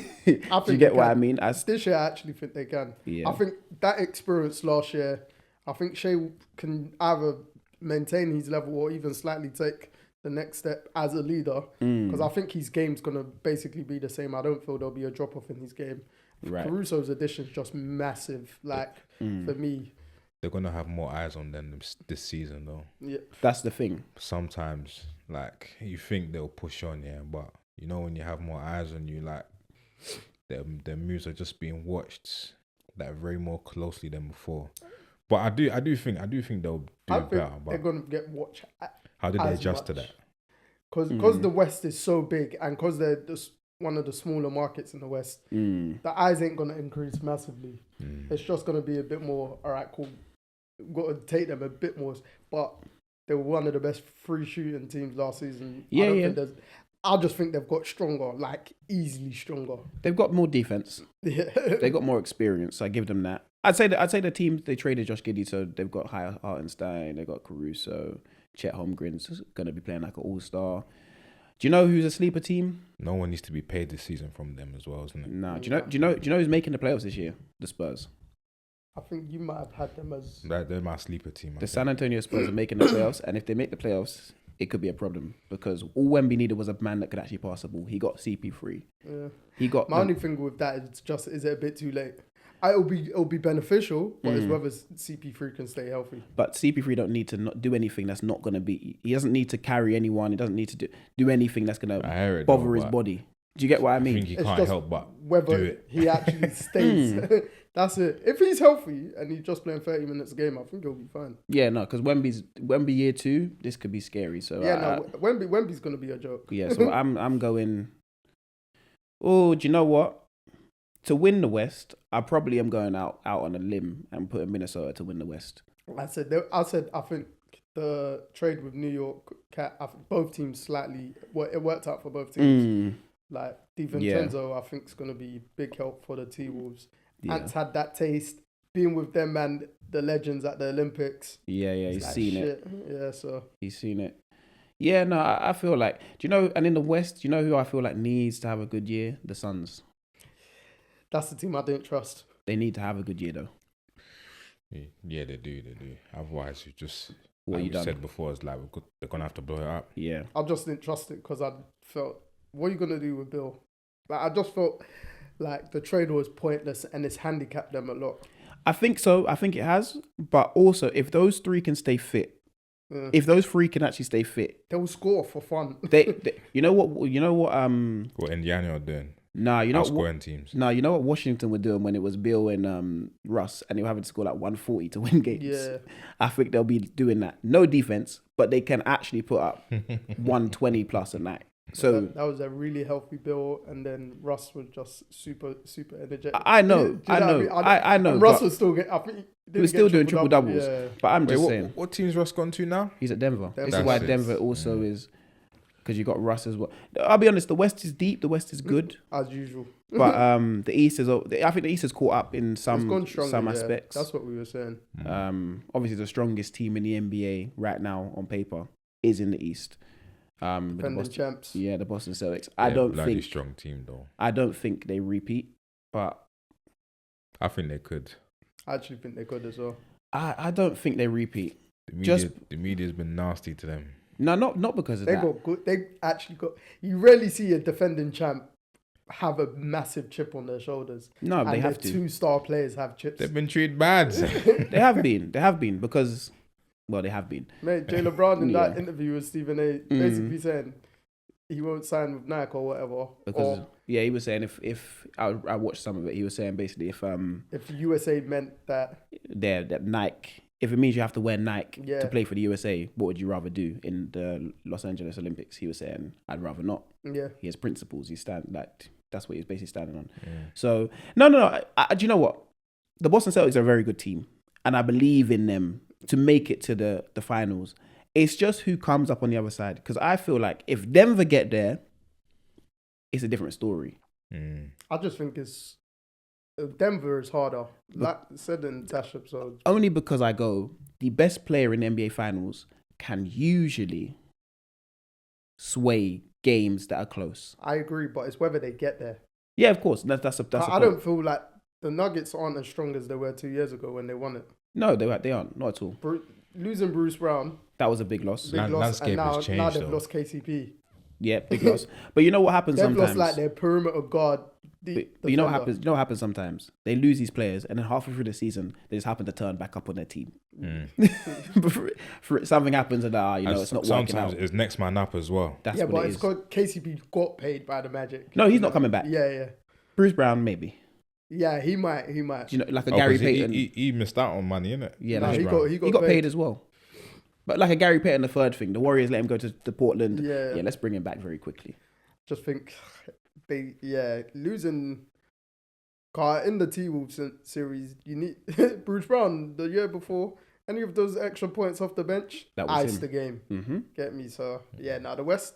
you get what I mean? This year, I actually think they can. Yeah. I think that experience last year, I think Shea can either maintain his level or even slightly take the next step as a leader. Because I think his game's going to basically be the same. I don't feel there'll be a drop-off in his game. Right. Caruso's addition is just massive. Like, for me. They're going to have more eyes on them this season, though. Yeah. That's the thing. Sometimes, like, you think they'll push on, but you know when you have more eyes on you, like, their moves are just being watched like very more closely than before. But I do think they'll do better. But they're going to get watched. How did they adjust to that? Because the West is so big and because they're just one of the smaller markets in the West, the eyes ain't going to increase massively. It's just going to be a bit more, all right, cool. We've got to take them a bit more. But they were one of the best free shooting teams last season. I just think they've got stronger, like easily stronger. They've got more defense. Yeah. They got more experience. I give them that. I'd say the team they traded Josh Giddey, so they've got Hartenstein, they've got Caruso, Chet Holmgren's going to be playing like an all-star. Do you know who's a sleeper team? No one needs to be paid this season from them as well, isn't it? No. Do you know who's making the playoffs this year? The Spurs. I think you might have had them as... They're my sleeper team. The San Antonio Spurs are making the playoffs, and if they make the playoffs, it could be a problem because all Wemby needed was a man that could actually pass the ball. He got CP3. Yeah. He got My only thing with that is it a bit too late? It'll be beneficial, but it's whether CP3 can stay healthy. But CP3 don't need to not do anything that's not going to be... He doesn't need to carry anyone. He doesn't need to do anything that's going to bother his body. Do you get what I mean? I think he can't help but whether do it. he actually stays. That's it. If he's healthy and he's just playing 30 minutes a game, I think he'll be fine. Yeah, no, because Wemby year 2, this could be scary. So Wemby's going to be a joke. Yeah, so I'm going... Oh, do you know what? To win the West, I probably am going out on a limb and putting Minnesota to win the West. I think the trade with New York, I think both teams slightly... Well, it worked out for both teams. Like, DiVincenzo, I think, is going to be big help for the T-Wolves. Yeah. Ant's had that taste, being with them and the legends at the Olympics. Yeah, he's seen it. Yeah, so... He's seen it. Yeah, no, I feel like... Do you know... And in the West, do you know who I feel like needs to have a good year? The Suns. That's the team I didn't trust. They need to have a good year, though. Yeah, they do. Otherwise, you just What like you we done? said before, it's like they're gonna have to blow it up. Yeah. I just didn't trust it because I felt, what are you gonna do with Bill? Like I just felt like the trade was pointless and it's handicapped them a lot. I think so. I think it has. But also, if those three can stay fit, if those three can actually stay fit, They will score for fun. they you know what What Indiana are doing? Nah, you know what, Outscoring teams. nah, you know what Washington were doing when it was Bill and Russ, and they were having to score like 140 to win games. Yeah. I think they'll be doing that. No defense, but they can actually put up 120 plus a night. So that was a really healthy Bill, and then Russ was just super energetic. I know, Do you I know, what I know. And Russ but was still I think he was still doing triple doubles. Yeah. But I'm Wait, just saying, what team's Russ gone to now? he's at Denver. This is Denver. why That's it. Denver also is, because you got Russ as well. I'll be honest, the West is deep. The West is good. As usual. But the East is. I think the East has caught up in It's gone some stronger, yeah. aspects. That's what we were saying. Obviously, the strongest team in the NBA right now on paper is in the East. With the Defending Boston, champs. yeah, the Boston Celtics. Yeah, I don't bloody think. strong team though. I don't think they repeat, but I think they could. I actually think they could as well. I don't think they repeat. The media's been nasty to them. No, not because of They that. got good. They actually got. You rarely see a defending champ have a massive chip on their shoulders. No, and they their have to. 2-star players have chips. They've been treated bad. They have been. They have been because, well, they have been. Mate, Jalen Brown in that Yeah. interview with Stephen A. basically saying he won't sign with Nike or whatever. Because Or yeah, he was saying if I watched some of it, he was saying basically if USA meant that. that Nike, if it means you have to wear Nike Yeah. to play for the USA, what would you rather do in the Los Angeles Olympics? He was saying, I'd rather not. Yeah. He has principles. That's what he's basically standing on. Yeah. So no. Do you know what? The Boston Celtics are a very good team, and I believe in them to make it to the finals. It's just who comes up on the other side, because I feel like if Denver get there, it's a different story. I just think it's Denver is harder. Like I said in Dash episode. Only because the best player in the NBA Finals can usually sway games that are close. I agree, but it's whether they get there. Yeah, of course. That's a I point. don't feel like the Nuggets aren't as strong as they were 2 years ago when they won it. No, they aren't. Not at all. Losing Bruce Brown, That was a big loss. big loss, Landscape and has now changed, they've though. lost KCP. Yeah, big loss. But you know what happens They've sometimes? lost like their perimeter guard. But you know what happens? You know what happens sometimes? They lose these players, and then halfway through the season, they just happen to turn back up on their team. Something happens, and it's not working Sometimes out. it's next man up as well. That's Yeah, what but it it's is. got KCP got paid by the Magic. No, he's not coming back. Yeah. Bruce Brown, maybe. Yeah, he might. You know, like a Oh, Gary 'cause Payton. he missed out on money, innit? Yeah, Nah, that's he right. got He got paid as well. But like a Gary Payton, the third thing, the Warriors let him go to Portland. Yeah. Let's bring him back very quickly. Just think losing in the T-Wolves series, you need Bruce Brown the year before. Any of those extra points off the bench, That was iced him. the game. Mm-hmm. Get me? So the West,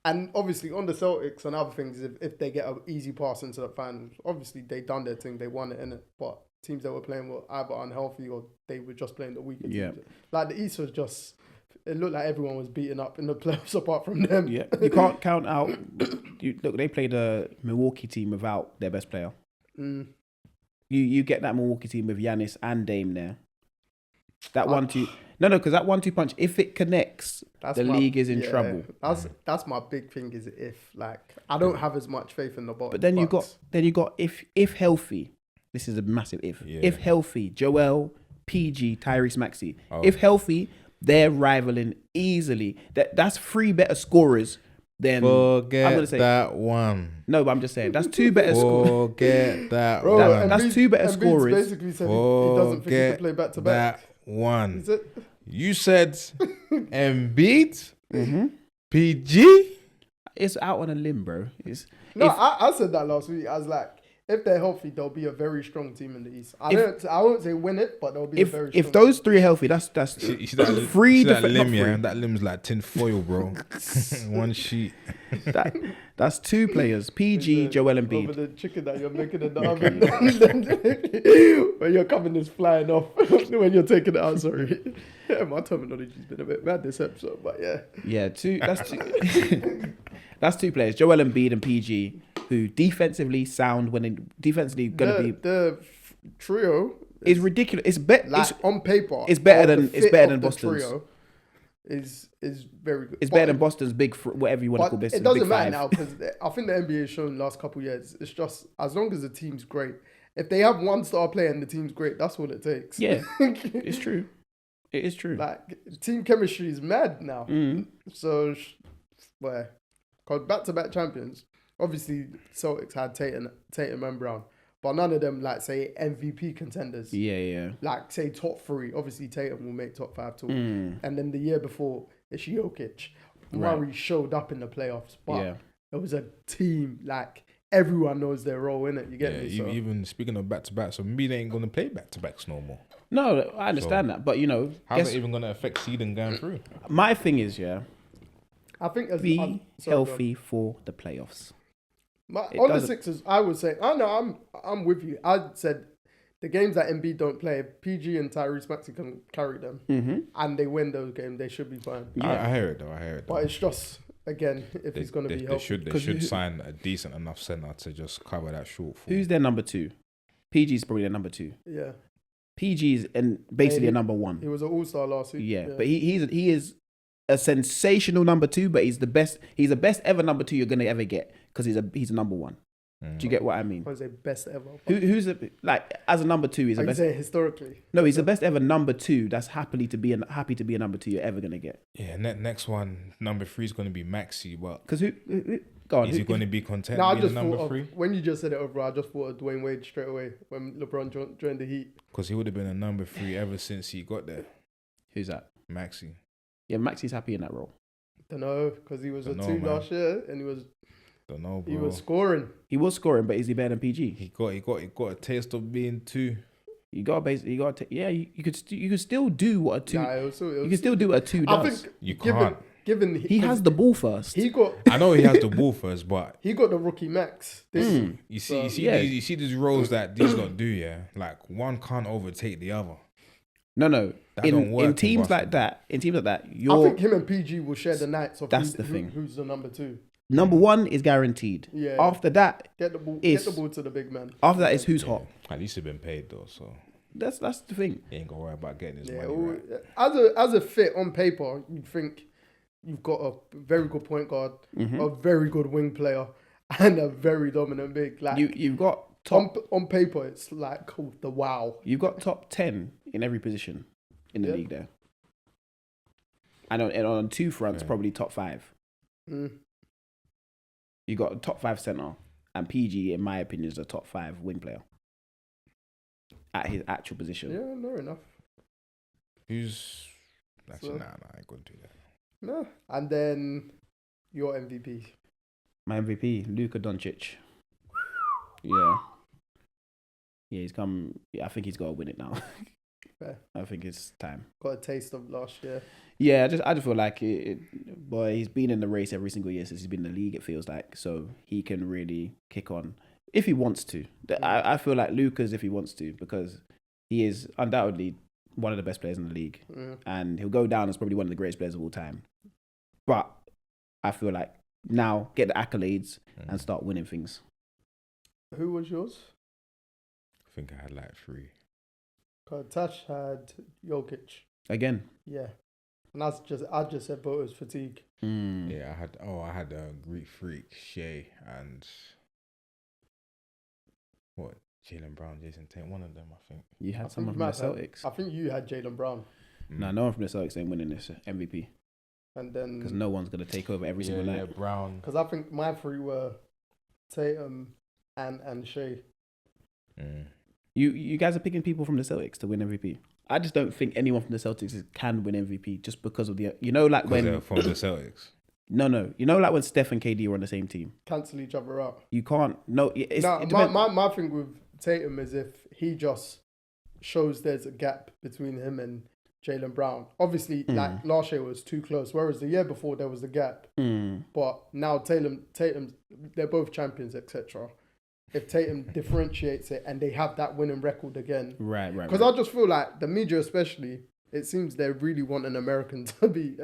and obviously on the Celtics and other things, if they get an easy pass into the finals, obviously they done their thing, they won it, innit? But teams that were playing were either unhealthy or they were just playing the weaker teams. Like the East was just, it looked like everyone was beaten up in the playoffs apart from them. Yeah, you can't count out. Look, they played a Milwaukee team without their best player. You get that Milwaukee team with Giannis and Dame there. That 1-2, because that 1-2 punch, if it connects, league is in trouble. That's my big thing. Is I don't have as much faith in the bottom. But then you got if healthy, this is a massive if. Yeah. If healthy, Joel, PG, Tyrese Maxey. Oh. If healthy, they're rivaling easily. That's 3 better scorers than Forget I'm gonna say that one. No, but I'm just saying that's 2 better scorers. Forget that Bro, one. and That's 2 better Embiid's scorers. basically said he doesn't think he can play back to back. That one. Is it? You said Embiid, Mm-hmm. PG. It's out on a limb, bro. No, I said that last week. I was like, if they're healthy, they'll be a very strong team in the East. I won't say win it, but they'll be a very strong if those 3 are healthy, that's You see that, 3 see that different limb, not yeah? 3. That limb's like tin foil, bro. One sheet. That's 2 players. PG, Joel Embiid. Over the chicken that you're making in the oven. When your coming is flying off. When you're taking it out, sorry. Yeah, my terminology's been a bit mad this episode, but yeah. Yeah, that's 2. That's 2 players, Joel Embiid and PG, who defensively sound when they defensively gonna be. The trio It's ridiculous. It's better. Like on paper, it's better the than it's fit better of than the Boston's. trio is very good. It's But better than Boston's big, whatever you want to call But this. it doesn't big matter five. now because I think the NBA has shown the last couple of years. It's just as long as the team's great. If they have one star player and the team's great, that's all it takes. Yeah, it's true. It is true. Like team chemistry is mad now. So, where? Because back-to-back champions. Obviously, Celtics had Tatum and Brown, but none of them like say MVP contenders. Yeah. Like say top 3. Obviously, Tatum will make top 5 too. And then the year before, it's Jokic. Murray showed up in the playoffs, but it was a team like everyone knows their role in it. You get me? So. Even speaking of back-to-back, so maybe they ain't going to play back-to-backs no more. No, I understand that, but how's it even going to affect seeding going through? My thing is, I think be healthy for the playoffs. On the Sixers, I would say, I'm with you. I said the games that Embiid don't play, PG and Tyrese Maxey can carry them, and they win those games, they should be fine. I hear it though. But it's just again, if he's going to be healthy, they should sign a decent enough center to just cover that shortfall. Who's their number 2? PG's probably their number 2. Yeah. PG's basically a number 1. He was an all-star last week. Yeah, but he is a sensational number 2, but he's the best. He's the best ever number 2 you're gonna ever get because he's a number 1. Do you get what I mean? I would say best ever. Who's as a number 2? He's the best. Say historically. No, he's the best ever number 2. That's happy to be a number 2 you're ever gonna get. Yeah, next one, number 3 is gonna be Maxey, but because go on, is he going to be content I being just number thought 3? When you just said it over, I just thought of Dwayne Wade straight away when LeBron joined the Heat. Because he would have been a number 3 ever since he got there. Who's that? Maxey. Yeah, Maxey's happy in that role. Don't know because he was a 2 last year and he was. Don't know, bro. He was scoring. He was scoring, but is he better than PG? He got a taste of being 2. You could still do what a 2. Nah, you can still do what a 2 does. I think you can't. Given he has the ball first. I know he has the ball first, but he got the rookie max. You see these roles that these lot do, yeah. Like one can't overtake the other. No. In teams like that, I think him and PG will share the nights of that's the thing. Who's the number 2. Number 1 is guaranteed. Yeah. After that, get the ball to the big man. After that is who's hot. At least he's been paid though, so that's the thing. He ain't gonna worry about getting his money right. As a fit on paper, you think you've got a very good point guard, a very good wing player, and a very dominant big. Like you've got top on paper, it's like the wow. You've got top 10 in every position in the league there, and on 2 fronts, probably top 5. You got a top 5 center, and PG, in my opinion, is a top 5 wing player at his actual position. Yeah, fair enough. Who's actually nah, I ain't gonna do that. No, and then your MVP. My MVP, Luka Doncic. Yeah, he's come. Yeah, I think he's got to win it now. Fair. I think it's time. Got a taste of last year. Yeah, I just feel like boy, he's been in the race every single year since he's been in the league. It feels like so he can really kick on if he wants to. I feel like Luka's if he wants to because he is undoubtedly one of the best players in the league, and he'll go down as probably one of the greatest players of all time. But I feel like now get the accolades and start winning things. Who was yours? I think I had like 3. Tash had Jokic. Again. Yeah. And I just said voters fatigue. Yeah, I had a Greek Freak, Shea, and what? Jaylen Brown, Jason Tate, one of them, I think. You had someone from the Celtics. I think you had Jaylen Brown. No one from the Celtics ain't winning this MVP. And then because no one's gonna take over every single night. Yeah, Brown. Because I think my 3 were Tatum and Shea. You guys are picking people from the Celtics to win MVP. I just don't think anyone from the Celtics can win MVP just because of when they're from the Celtics. No. You know, like when Steph and KD were on the same team, cancel each other out. You can't. No, my thing with Tatum is if he just shows there's a gap between him and Jaylen Brown. Obviously, like last year was too close, whereas the year before there was a gap. But now Tatum, they're both champions, etc. If Tatum differentiates it and they have that winning record again, right. Because I just feel like the media, especially, it seems they really want an American to be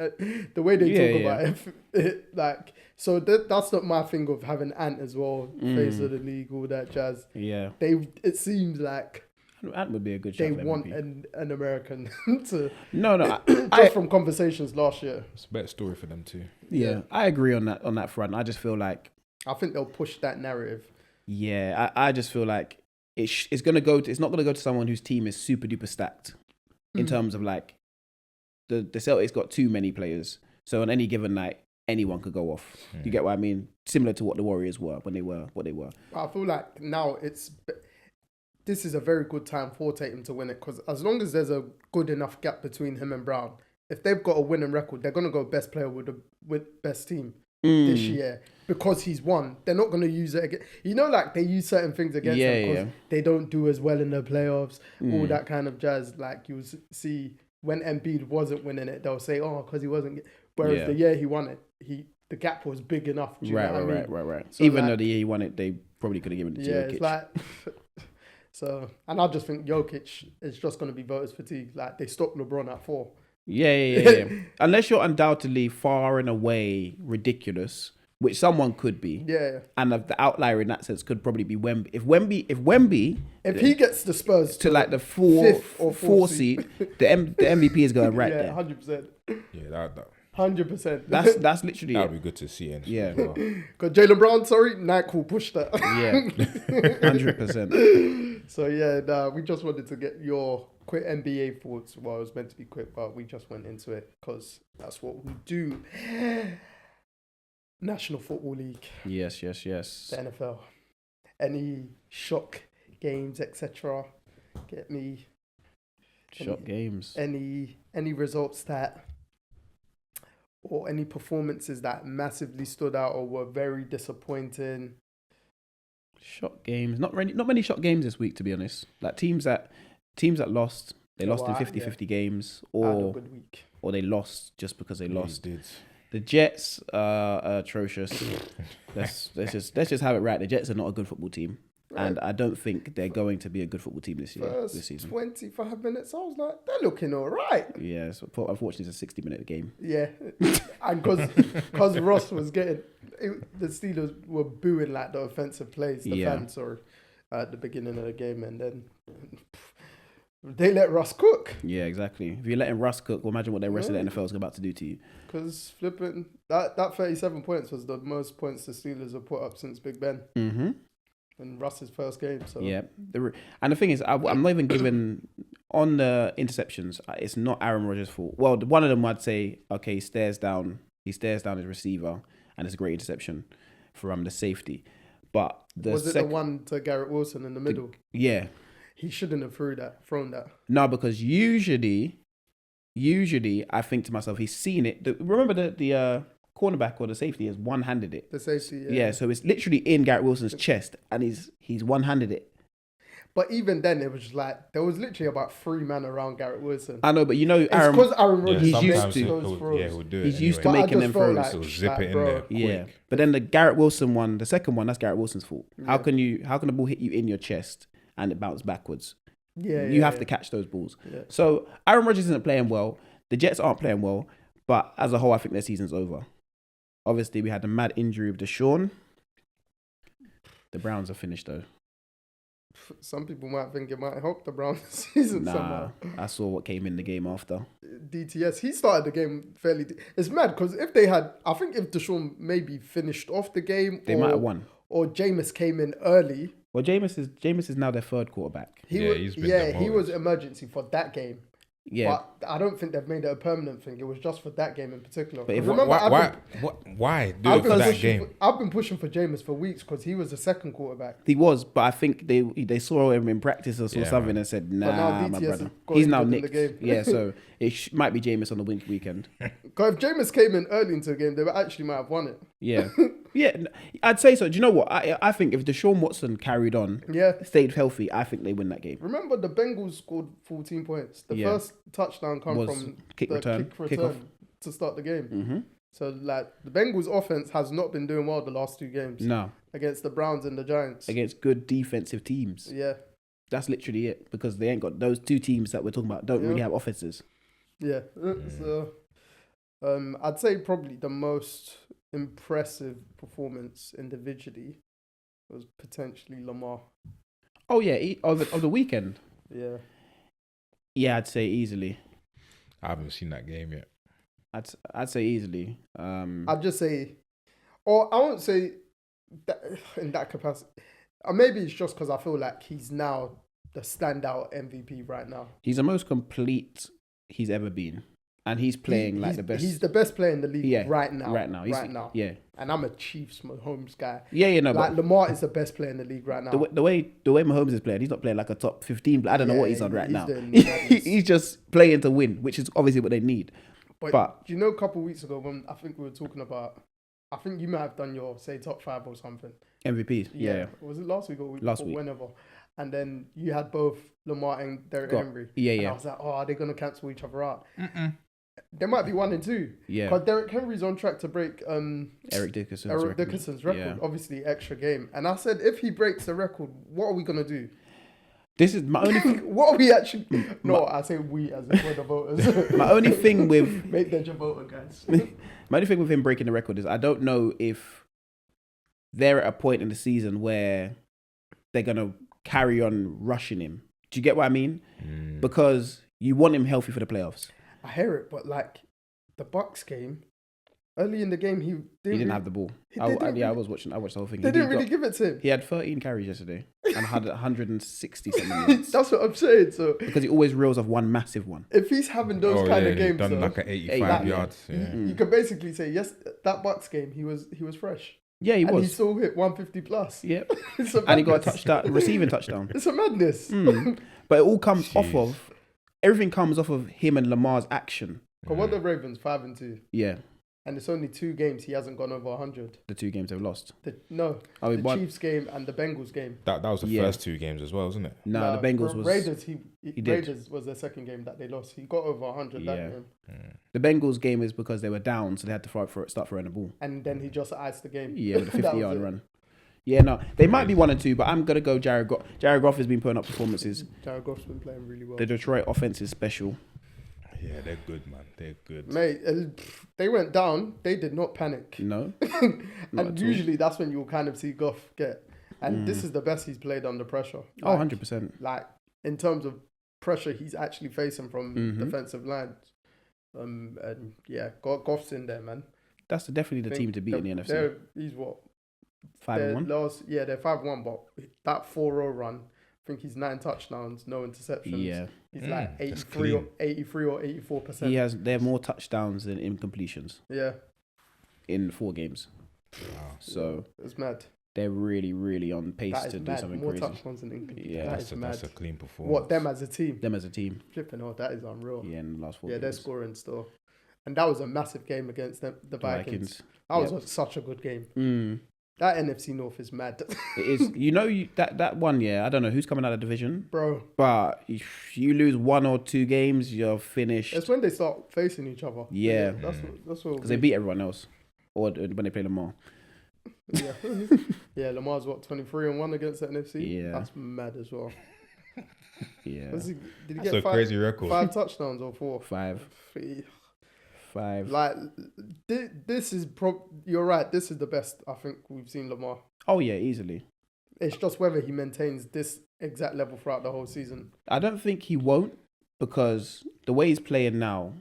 the way they talk about it. Like, so that's not my thing of having Ant as well, face of the league, all that jazz. Yeah, it seems like That would be a good shout They for want MVP. an American to No, just from conversations last year. It's a better story for them too. yeah, I agree on that front. I just feel like, I think they'll push that narrative. yeah, I just feel like it's gonna go. It's not gonna go to someone whose team is super duper stacked in terms of like the Celtics got too many players, so on any given night anyone could go off. You get what I mean? Similar to what the Warriors were when they were what they were. I feel like now this is a very good time for Tatum to win it, because as long as there's a good enough gap between him and Brown, if they've got a winning record, they're gonna go best player with best team this year because he's won. They're not gonna use it again. You know, like they use certain things against him because they don't do as well in the playoffs. All that kind of jazz. Like you see when Embiid wasn't winning it, they'll say, "Oh, because he wasn't." Whereas the year he won it, the gap was big enough. Right. So even like, though the year he won it, they probably could have given it to Jokic. It's like. So, and I just think Jokic is just going to be voters fatigue. Like, they stopped LeBron at 4. Yeah. Unless you're undoubtedly far and away ridiculous, which someone could be. Yeah. And the outlier in that sense could probably be Wemby. If he gets the Spurs to like the four seed, the MVP is going right there. 100%. Yeah, that 100%. That's literally would be good to see. Yeah. Because Jaylen Brown, Nike will push that. Yeah, 100%. So yeah, we just wanted to get your quick NBA thoughts. Well, it was meant to be quick, but we just went into it because that's what we do. National Football League. Yes. The NFL. Any shock games, etc. Get me. Shock games. Any results that, or any performances that massively stood out or were very disappointing. Shock games. Not many shock games this week, to be honest. Like teams that lost, they lost in 50-50 games, Had a good week. or they lost just because they lost. Did. The Jets are atrocious. let's just have it right. The Jets are not a good football team. Right. And I don't think they're going to be a good football team this season. 25 minutes, I was like, they're looking all right. Yeah, so unfortunately, it's a 60-minute game. Yeah, and because Ross was the Steelers were booing like the offensive plays, fans, at the beginning of the game, and then they let Russ cook. Yeah, exactly. If you're letting Russ cook, well, imagine what the rest of the NFL is about to do to you. Because flipping, that 37 points was the most points the Steelers have put up since Big Ben. Mm-hmm. In Russ's first game. So yeah, and the thing is, I'm not even giving on the interceptions. It's not Aaron Rodgers' fault. Well, one of them I'd say, okay, he stares down his receiver, and it's a great interception from the safety. But was it the one to Garrett Wilson in the middle? Yeah, he shouldn't have thrown that. No, because usually I think to myself, he's seen it. Remember the cornerback or the safety has one-handed it. The safety, yeah. So it's literally in Garrett Wilson's chest, and he's one-handed it. But even then, it was just like there was literally about 3 men around Garrett Wilson. I know, but you know, it's because Aaron Rodgers he's used to those throws. He'll do it. He's used to making them throws. Like, zip it in there. Yeah, but then the Garrett Wilson one, the second one, that's Garrett Wilson's fault. Yeah. How can the ball hit you in your chest and it bounce backwards? Yeah, you have to catch those balls. Yeah. So Aaron Rodgers isn't playing well. The Jets aren't playing well, but as a whole, I think their season's over. Obviously, we had a mad injury of Deshaun. The Browns are finished, though. Some people might think it might help the Browns this season somehow. I saw what came in the game after. DTS, he started the game fairly... It's mad, because if they had... I think if Deshaun maybe finished off the game... They might have won. Or Jameis came in early... Well, Jameis is now their third quarterback. He was emergency for that game. Yeah, but I don't think they've made it a permanent thing. It was just for that game in particular. But why do it for that game? I've been pushing for Jameis for weeks because he was the second quarterback. He was, but I think they saw him in practice or something and said, "Nah, my brother, he's now nicked." Yeah, so it might be Jameis on the weekend. Because if Jameis came in early into the game, they actually might have won it. Yeah. Yeah, I'd say so. Do you know what? I think if Deshaun Watson carried on, stayed healthy, I think they win that game. Remember, the Bengals scored 14 points. The first touchdown come from kick return to start the game. Mm-hmm. So, like, the Bengals' offense has not been doing well the last 2 games. No. Against the Browns and the Giants. Against good defensive teams. Yeah. That's literally it, because they ain't got those 2 teams that we're talking about don't really have offenses. Yeah. So, I'd say probably the most impressive performance individually was potentially Lamar. Oh yeah, of the weekend. Yeah. Yeah, I'd say easily. I haven't seen that game yet. I'd say easily. I'd just say, or I won't say that in that capacity. Or maybe it's just because I feel like he's now the standout MVP right now. He's the most complete he's ever been. And he's playing the best. He's the best player in the league right now. Right now. Yeah. And I'm a Chiefs Mahomes guy. Yeah, no, like but Lamar is the best player in the league right now. The way Mahomes is playing, he's not playing like a top 15. I don't know what he's on right now. He's just playing to win, which is obviously what they need. But do you know, a couple of weeks ago when I think we were talking about, I think you might have done your say top 5 or something. MVPs, yeah. Was it last week or last week? Whenever. And then you had both Lamar and Derrick Henry. Yeah, and yeah. I was like, oh, are they going to cancel each other out? There might be 1 and 2. Yeah. Because Derrick Henry's on track to break Eric Dickerson's record. Yeah. Obviously, extra game. And I said, if he breaks the record, what are we going to do? This is my only thing. What are we actually... No, I say we as if we're the voters. My only thing with... Make Deji voter, guys. My only thing with him breaking the record is I don't know if they're at a point in the season where they're going to carry on rushing him. Do you get what I mean? Because you want him healthy for the playoffs. I hear it, but like the Bucks game, early in the game, he didn't have the ball. I watched the whole thing. They didn't really give it to him. He had 13 carries yesterday and had 160 something yards. That's what I'm saying. So because he always reels off one massive one. If he's having those kind of games, done like an 85 yards. Yeah. You can basically say yes. That Bucks game, he was fresh. Yeah, he was. And he still hit 150 plus. Yep. And he got a touchdown, receiving touchdown. It's a madness. But it all comes off of, everything comes off of him and Lamar's action. But what the Ravens 5 and 2. Yeah. And it's only 2 games he hasn't gone over 100. The 2 games they've lost. The Chiefs game and the Bengals game. That was the first 2 games as well, wasn't it? No, the Bengals was... Raiders, Raiders was their second game that they lost. He got over 100 that game. The Bengals game is because they were down, so they had to start throwing the ball. And then he just iced the game. Yeah, with a 50-yard run. Yeah, no, they might be 1 and 2, but I'm going to go Jared Goff. Jared Goff has been putting up performances. Jared Goff's been playing really well. The Detroit offense is special. Yeah, they're good, man. They're good. Mate, they went down. They did not panic. No. And usually that's when you'll kind of see Goff get. And this is the best he's played under pressure. Like, 100%. Like, in terms of pressure he's actually facing from defensive lines. And yeah, Goff's in there, man. That's definitely the team to beat in the NFC. He's what? 5-1? Yeah, they're 5-1, but that 4-0 run, I think he's 9 touchdowns, no interceptions. Yeah. He's like 83 or 84%. They have more touchdowns than incompletions. Yeah. In 4 games. Wow. So it's mad. They're really, really on pace to do something more crazy. More touchdowns than incompletions. Yeah, that's a clean performance. What, them as a team? Them as a team. Flipping out, that is unreal. Yeah, in the last 4 games. Yeah, they're scoring still. And that was a massive game against the Vikings. That was such a good game. That NFC North is mad. It is. You know, that one, I don't know who's coming out of the division. Bro. But if you lose 1 or 2 games, you're finished. It's when they start facing each other. Yeah. That's what. Because they beat everyone else. Or when they play Lamar. Yeah. Yeah, Lamar's 23-1 against the NFC? Yeah. That's mad as well. Yeah. Did he That's get a crazy record. 5 touchdowns or 4? 5. 5. Like, this is you're right. This is the best I think we've seen Lamar. Oh yeah, easily. It's just whether he maintains this exact level throughout the whole season. I don't think he won't, because the way he's playing now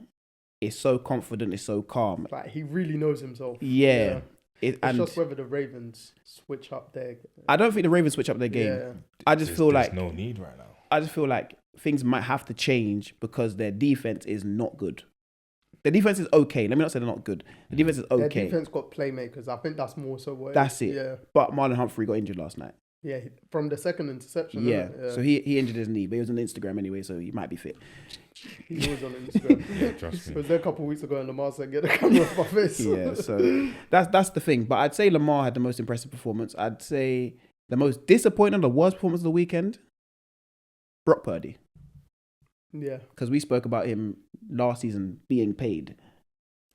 is so confident, it's so calm. Like, he really knows himself. Yeah. It's just whether the Ravens switch up their... I don't think the Ravens switch up their game. Yeah. I just feel like... There's no need right now. I just feel like things might have to change because their defense is not good. The defense is okay. Let me not say they're not good. The defense is okay. Their defense got playmakers. I think that's more so what That's it. Yeah. But Marlon Humphrey got injured last night. Yeah, from the second interception. Yeah. So he injured his knee, but he was on Instagram anyway, so he might be fit. He was on Instagram. Yeah, trust me. It was there a couple of weeks ago and Lamar said, get the camera off my face. Yeah, so that's the thing. But I'd say Lamar had the most impressive performance. I'd say the most disappointing, the worst performance of the weekend, Brock Purdy. Yeah. Because we spoke about him last season being paid.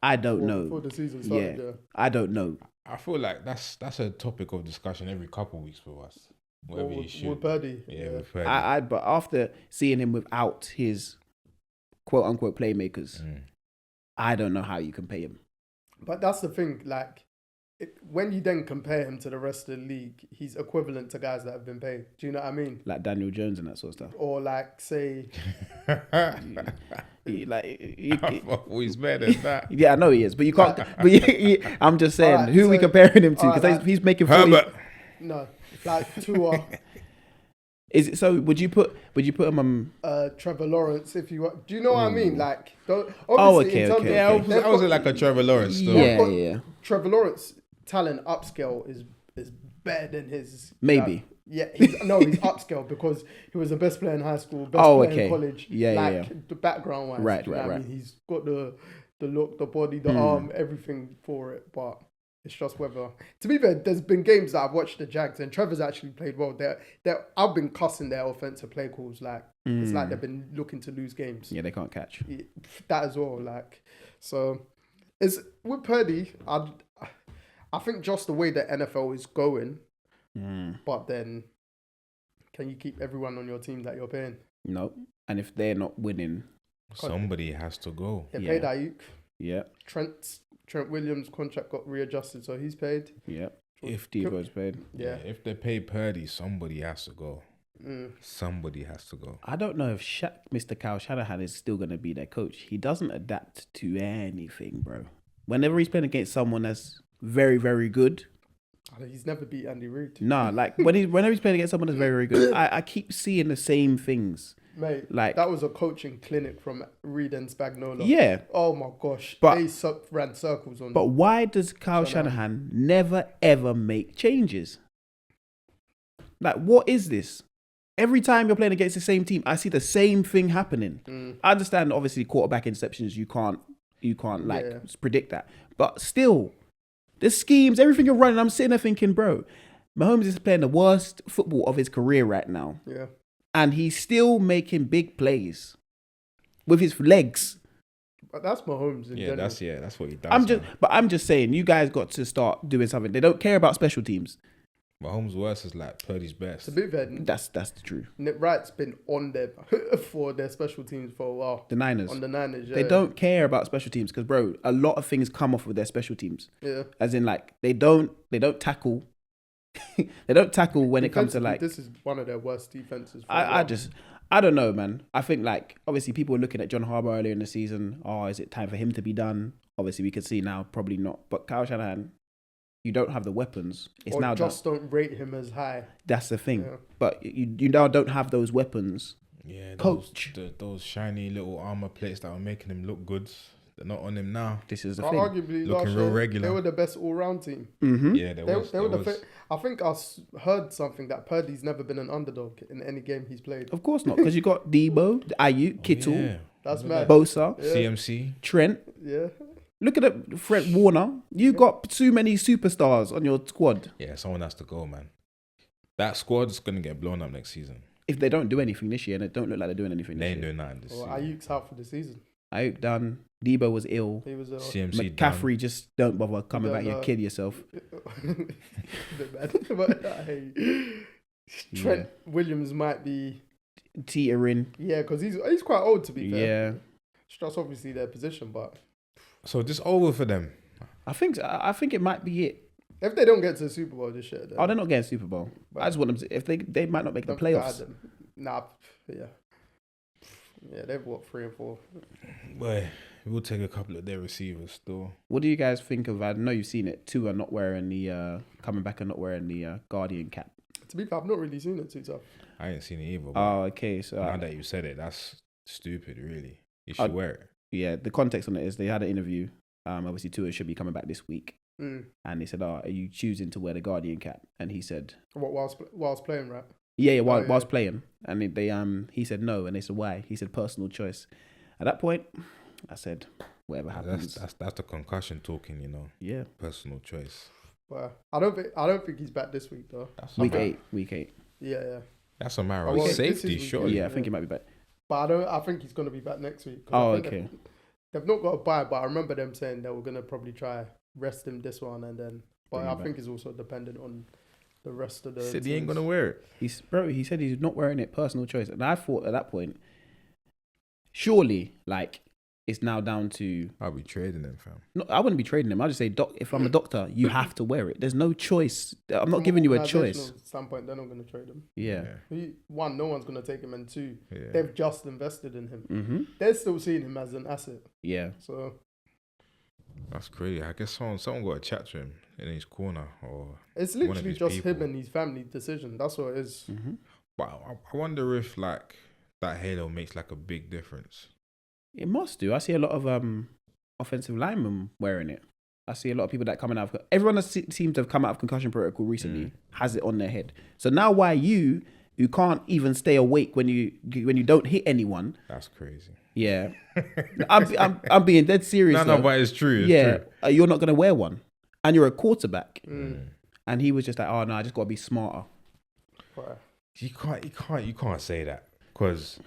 I don't know. Before the season started, yeah. I don't know. I feel like that's a topic of discussion every couple of weeks for us. Whether he should. With Purdy. Yeah, with Purdy. But after seeing him without his quote unquote playmakers, I don't know how you can pay him. But that's the thing, like, when you then compare him to the rest of the league, he's equivalent to guys that have been paid. Do you know what I mean? Like Daniel Jones and that sort of stuff. Or like, say, He's better than that. Yeah, I know he is, but you can't. I'm just saying, Alright, who are we so- comparing him to? alright, Because like- he's making 40. Herbert. no, like Tua, Is it so? Would you put him on? Trevor Lawrence, if you want. Do you know what I mean? Like, don't, Oh, obviously, okay, in terms okay, of, Yeah, okay. I was like a Trevor Lawrence still. Yeah, but yeah. Trevor Lawrence talent upscale is better than his. Maybe. Yeah, he's upscale because he was the best player in high school, best Oh, player okay. in college. Yeah, like, yeah. the background wise. Right, you know right, what I right. mean? He's got the look, the body, the arm, everything for it. But it's just whether. To be fair, there's been games that I've watched the Jags and Trevor's actually played well. I've been cussing their offensive play calls. Like it's like they've been looking to lose games. Yeah, they can't catch. That as well. Like so, it's with Purdy. I think just the way the NFL is going. But then, can you keep everyone on your team that you're paying? No, and if they're not winning, Somebody has to go. They Yeah. paid Ayuk. yeah, Trent Williams' contract got readjusted, so he's paid. yeah. If Debo's paid. Yeah. if they pay Purdy, somebody has to go. Somebody has to go. I don't know if Mr. Kyle Shanahan is still going to be their coach. He doesn't adapt to anything, bro. Whenever he's playing against someone that's very, very good, He's never beat Andy Reid. nah, like whenever he's playing against someone that's very, very good, I keep seeing the same things. Mate, Like- that was a coaching clinic from Reid and Spagnuolo. Yeah. Oh my gosh. But- they ran circles on But why does Kyle Shanahan never ever make changes? Like, what is this? Every time you're playing against the same team, I see the same thing happening. I understand, obviously, quarterback interceptions, you can't like Yeah. predict that. But still, the schemes, everything you're running, I'm sitting there thinking, bro, Mahomes is playing the worst football of his career right now, Yeah. and he's still making big plays with his legs. But that's Mahomes in general. That's what he does. I'm just saying, you guys got to start doing something. They don't care about special teams. Mahomes' worst is like Purdy's best. To be fair, That's the truth. Nick Wright's been on them for their special teams for a while. The Niners. On the Niners, yeah. They don't care about special teams because, bro, a lot of things come off with their special teams. Yeah. As in, like, they don't tackle. They don't tackle when it comes to, like. This is one of their worst defenses. I don't know, man. I think, like, obviously people were looking at John Harbaugh earlier in the season. Oh, is it time for him to be done? Obviously, we can see now, probably not. But Kyle Shanahan, you don't have the weapons. It's or now just done. don't rate him as high. That's the thing. Yeah. But you now don't have those weapons. Yeah, Coach. those shiny little armor plates that were making him look good. They're not on him now. This is the But thing. arguably, Looking last real year, regular. they were the best all-round team. Mm-hmm. Yeah, They there were was. I think I heard something that Purdy's never been an underdog in any game he's played. Of course not, because you got Debo, Ayuk, Kittle, Yeah. That's Look mad. at Bosa, Yeah. CMC. Trent. Yeah. Look at it, Fred Warner. You got too many superstars on your squad. Yeah, someone has to go, man. That squad's gonna get blown up next season. If they don't do anything this year, and it don't look like they're doing anything They this ain't year. doing nothing this Well, season. Ayuk's out for the season. Ayuk done. Debo was ill. He was CMC done. McCaffrey, just don't bother coming Don't back. You know. kid yourself. a bit bad. But hey, Trent Williams might be, Teetering. yeah, because he's quite old to be fair. Yeah. That's obviously their position, but So just over for them. I think it might be it. if they don't get to the Super Bowl this year, then Oh, they're not getting Super Bowl. I just want them to, if they might not make the don't guide playoffs. them. Nah, yeah. Yeah, they've what 3 and 4. Boy, we'll take a couple of their receivers still. What do you guys think of? I know you've seen it. Tua not wearing the coming back and not wearing the Guardian cap. To be fair, I've not really seen it too tough. I ain't seen it either. But Oh, okay. So now that you said it, that's stupid, really. You should wear it. yeah, the context on it is they had an interview. Obviously, Tua should be coming back this week, and they said, "Oh, are you choosing to wear the Guardian cap?" And he said, What whilst playing, right? "Yeah, Oh, yeah. whilst playing." And he said no, and they said why? He said personal choice. At that point, I said, "Whatever happens." That's the concussion talking, you know. Yeah, Personal choice. But I don't think he's back this week though. That's week a matter, 8, week 8. Yeah. That's a matter Oh, of well, this safety, is week surely. Yeah, I think he might be back. But I think he's gonna be back next week. 'cause Oh, I think okay. They've not got a bye, but I remember them saying they were gonna probably try rest him this one and then. But Bring him I back. think it's also dependent on the rest of the. Said he ain't teams. gonna wear it. He said he's not wearing it. Personal choice. And I thought at that point, surely, like, it's now down to. I'll be trading them, fam. No, I wouldn't be trading them. I'll just say, Doc, if I'm a doctor, you have to wear it. There's no choice. I'm not giving you a choice. At some point, they're not going to trade him. Yeah. One, no one's going to take him, and two, Yeah. they've just invested in him. Mm-hmm. They're still seeing him as an asset. Yeah. So That's crazy. I guess someone got to chat to him in his corner, or it's one of literally his just people. him and his family decision. That's what it is. Mm-hmm. But I wonder if like that halo makes like a big difference. It must do. I see a lot of offensive linemen wearing it. I see a lot of people that coming out of everyone that seems to have come out of concussion protocol recently has it on their head. So now why you can't even stay awake when you don't hit anyone? That's crazy. Yeah. I'm being dead serious. No, but it's true. It's true. You're not gonna wear one. And you're a quarterback. And he was just like, oh no, I just gotta be smarter. Right. You can't say that, because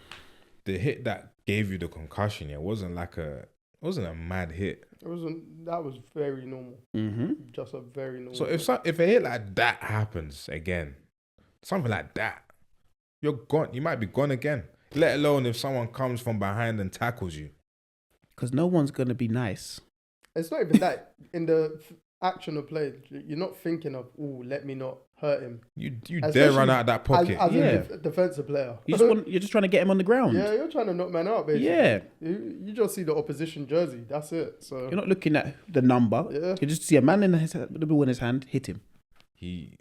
the hit that gave you the concussion, it wasn't a mad hit. That was very normal. Mm-hmm. Just a very normal. So if a hit like that happens again, something like that, you're gone. You might be gone again. Let alone if someone comes from behind and tackles you. Because no one's gonna be nice. It's not even that. In the action of play, you're not thinking of, oh, let me not hurt him. You dare run out of that pocket. As a defensive player. You're just trying to get him on the ground. Yeah, you're trying to knock man out, basically. Yeah. You just see the opposition jersey. That's it. So You're not looking at the number. Yeah. You just see a man with the ball in his hand, hit him. He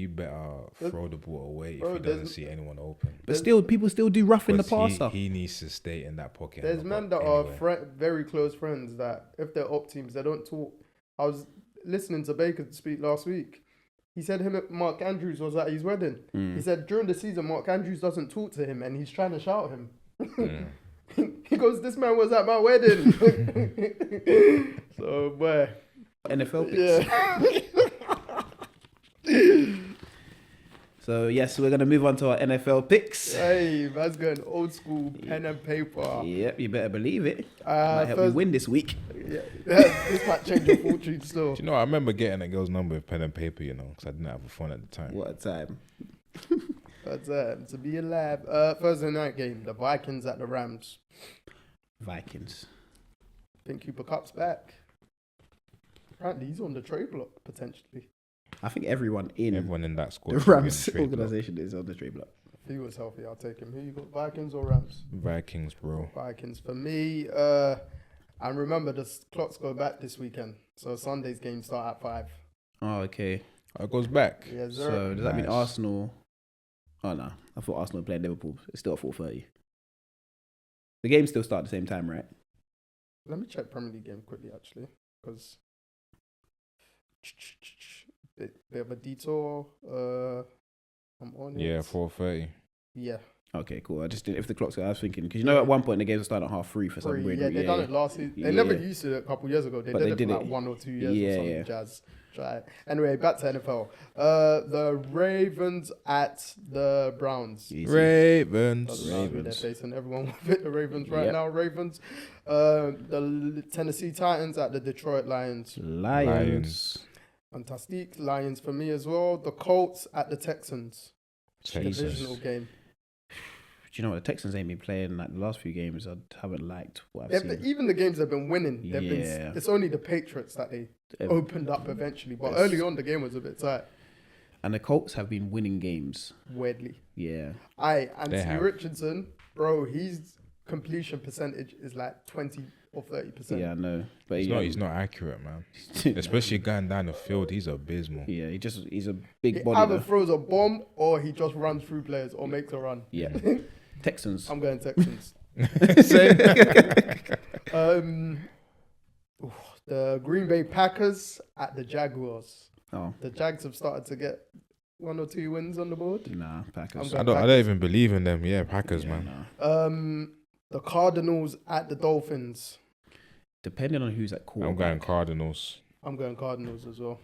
better throw the ball away Bro, if he doesn't see anyone open. But people still do rough in the passer. He needs to stay in that pocket. There's men that are very close friends that if they're op teams, they don't talk. I was listening to Baker speak last week. He said Mark Andrews was at his wedding. He said during the season, Mark Andrews doesn't talk to him and he's trying to shout him. He goes, this man was at my wedding. So, boy. NFL picks. Yeah. So, yes, we're going to move on to our NFL picks. Hey, man's going old school, pen and paper. Yep, you better believe it. Might help you win this week. Yeah, this might change your fortune still. Do you know, I remember getting a girl's number with pen and paper, because I didn't have a phone at the time. What a time. That's to be alive. Thursday night game, the Vikings at the Rams. Vikings. Think Cooper Cup's back. Apparently, he's on the trade block, potentially. I think everyone in that squad. the Rams organization is on the trade block. If he was healthy, I'll take him. Who you got, Vikings or Rams? Vikings, bro. Vikings for me. And remember, the clocks go back this weekend. So Sunday's games start at 5. Oh, okay. It goes back. Yeah, So does that mean Arsenal? Oh, no. I thought Arsenal played Liverpool. It's still at 4:30. The games still start at the same time, right? Let me check Premier League game quickly, actually. Because they have a detour. I'm on it. Yeah, 4:30. Yeah. Okay, cool. I just didn't. If the clocks, I was thinking because at one point the games were starting at 3:30 for some weird. Yeah, they done it last season. They never used to a couple years ago. They did it for like 1 or 2 years or something. Jazz. Try. Anyway, back to NFL. The Ravens at the Browns. Ravens. Doesn't matter who they're facing. Everyone will fit the Ravens right now. Ravens. The Tennessee Titans at the Detroit Lions. Lions. Fantastic. Lions for me as well. The Colts at the Texans. Divisional game. Do you know what, the Texans ain't been playing like the last few games? I haven't liked what I've seen. Even the games they've been winning, it's only the Patriots that they opened up eventually. But early on, the game was a bit tight. And the Colts have been winning games. Weirdly. Yeah. Anthony Richardson, bro, his completion percentage is like 20 or 30%. Yeah, I know. But he's not accurate, man. Especially going down the field, he's abysmal. Yeah, he's a big body. He either throws a bomb or he just runs through players or makes a run. Yeah. Texans. I'm going Texans. The Green Bay Packers at the Jaguars. Oh. The Jags have started to get 1 or 2 wins on the board. Nah, Packers. I don't even believe in them. Yeah, Packers, man. Nah. The Cardinals at the Dolphins. Depending on who's at quarterback. I'm going Cardinals. I'm going Cardinals as well.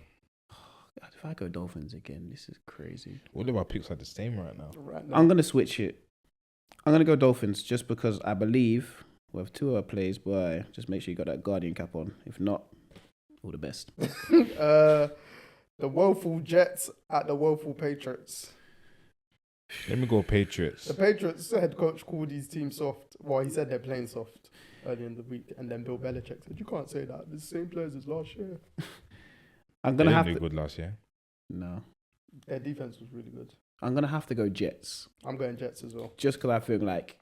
If I go Dolphins again, this is crazy. All of our picks are the same right now. I'm going to switch it. I'm going to go Dolphins just because I believe we have 2 other plays, but just make sure you got that Guardian cap on. If not, all the best. The woeful Jets at the woeful Patriots. Let me go Patriots. The Patriots head coach called his team soft. Well, he said they're playing soft. early in the week, and then Bill Belichick said, "You can't say that. It's the same players as last year." I'm They gonna didn't have do to. good last year. No, Their defense was really good. I'm gonna have to go Jets, I'm going Jets as well. just because I feel like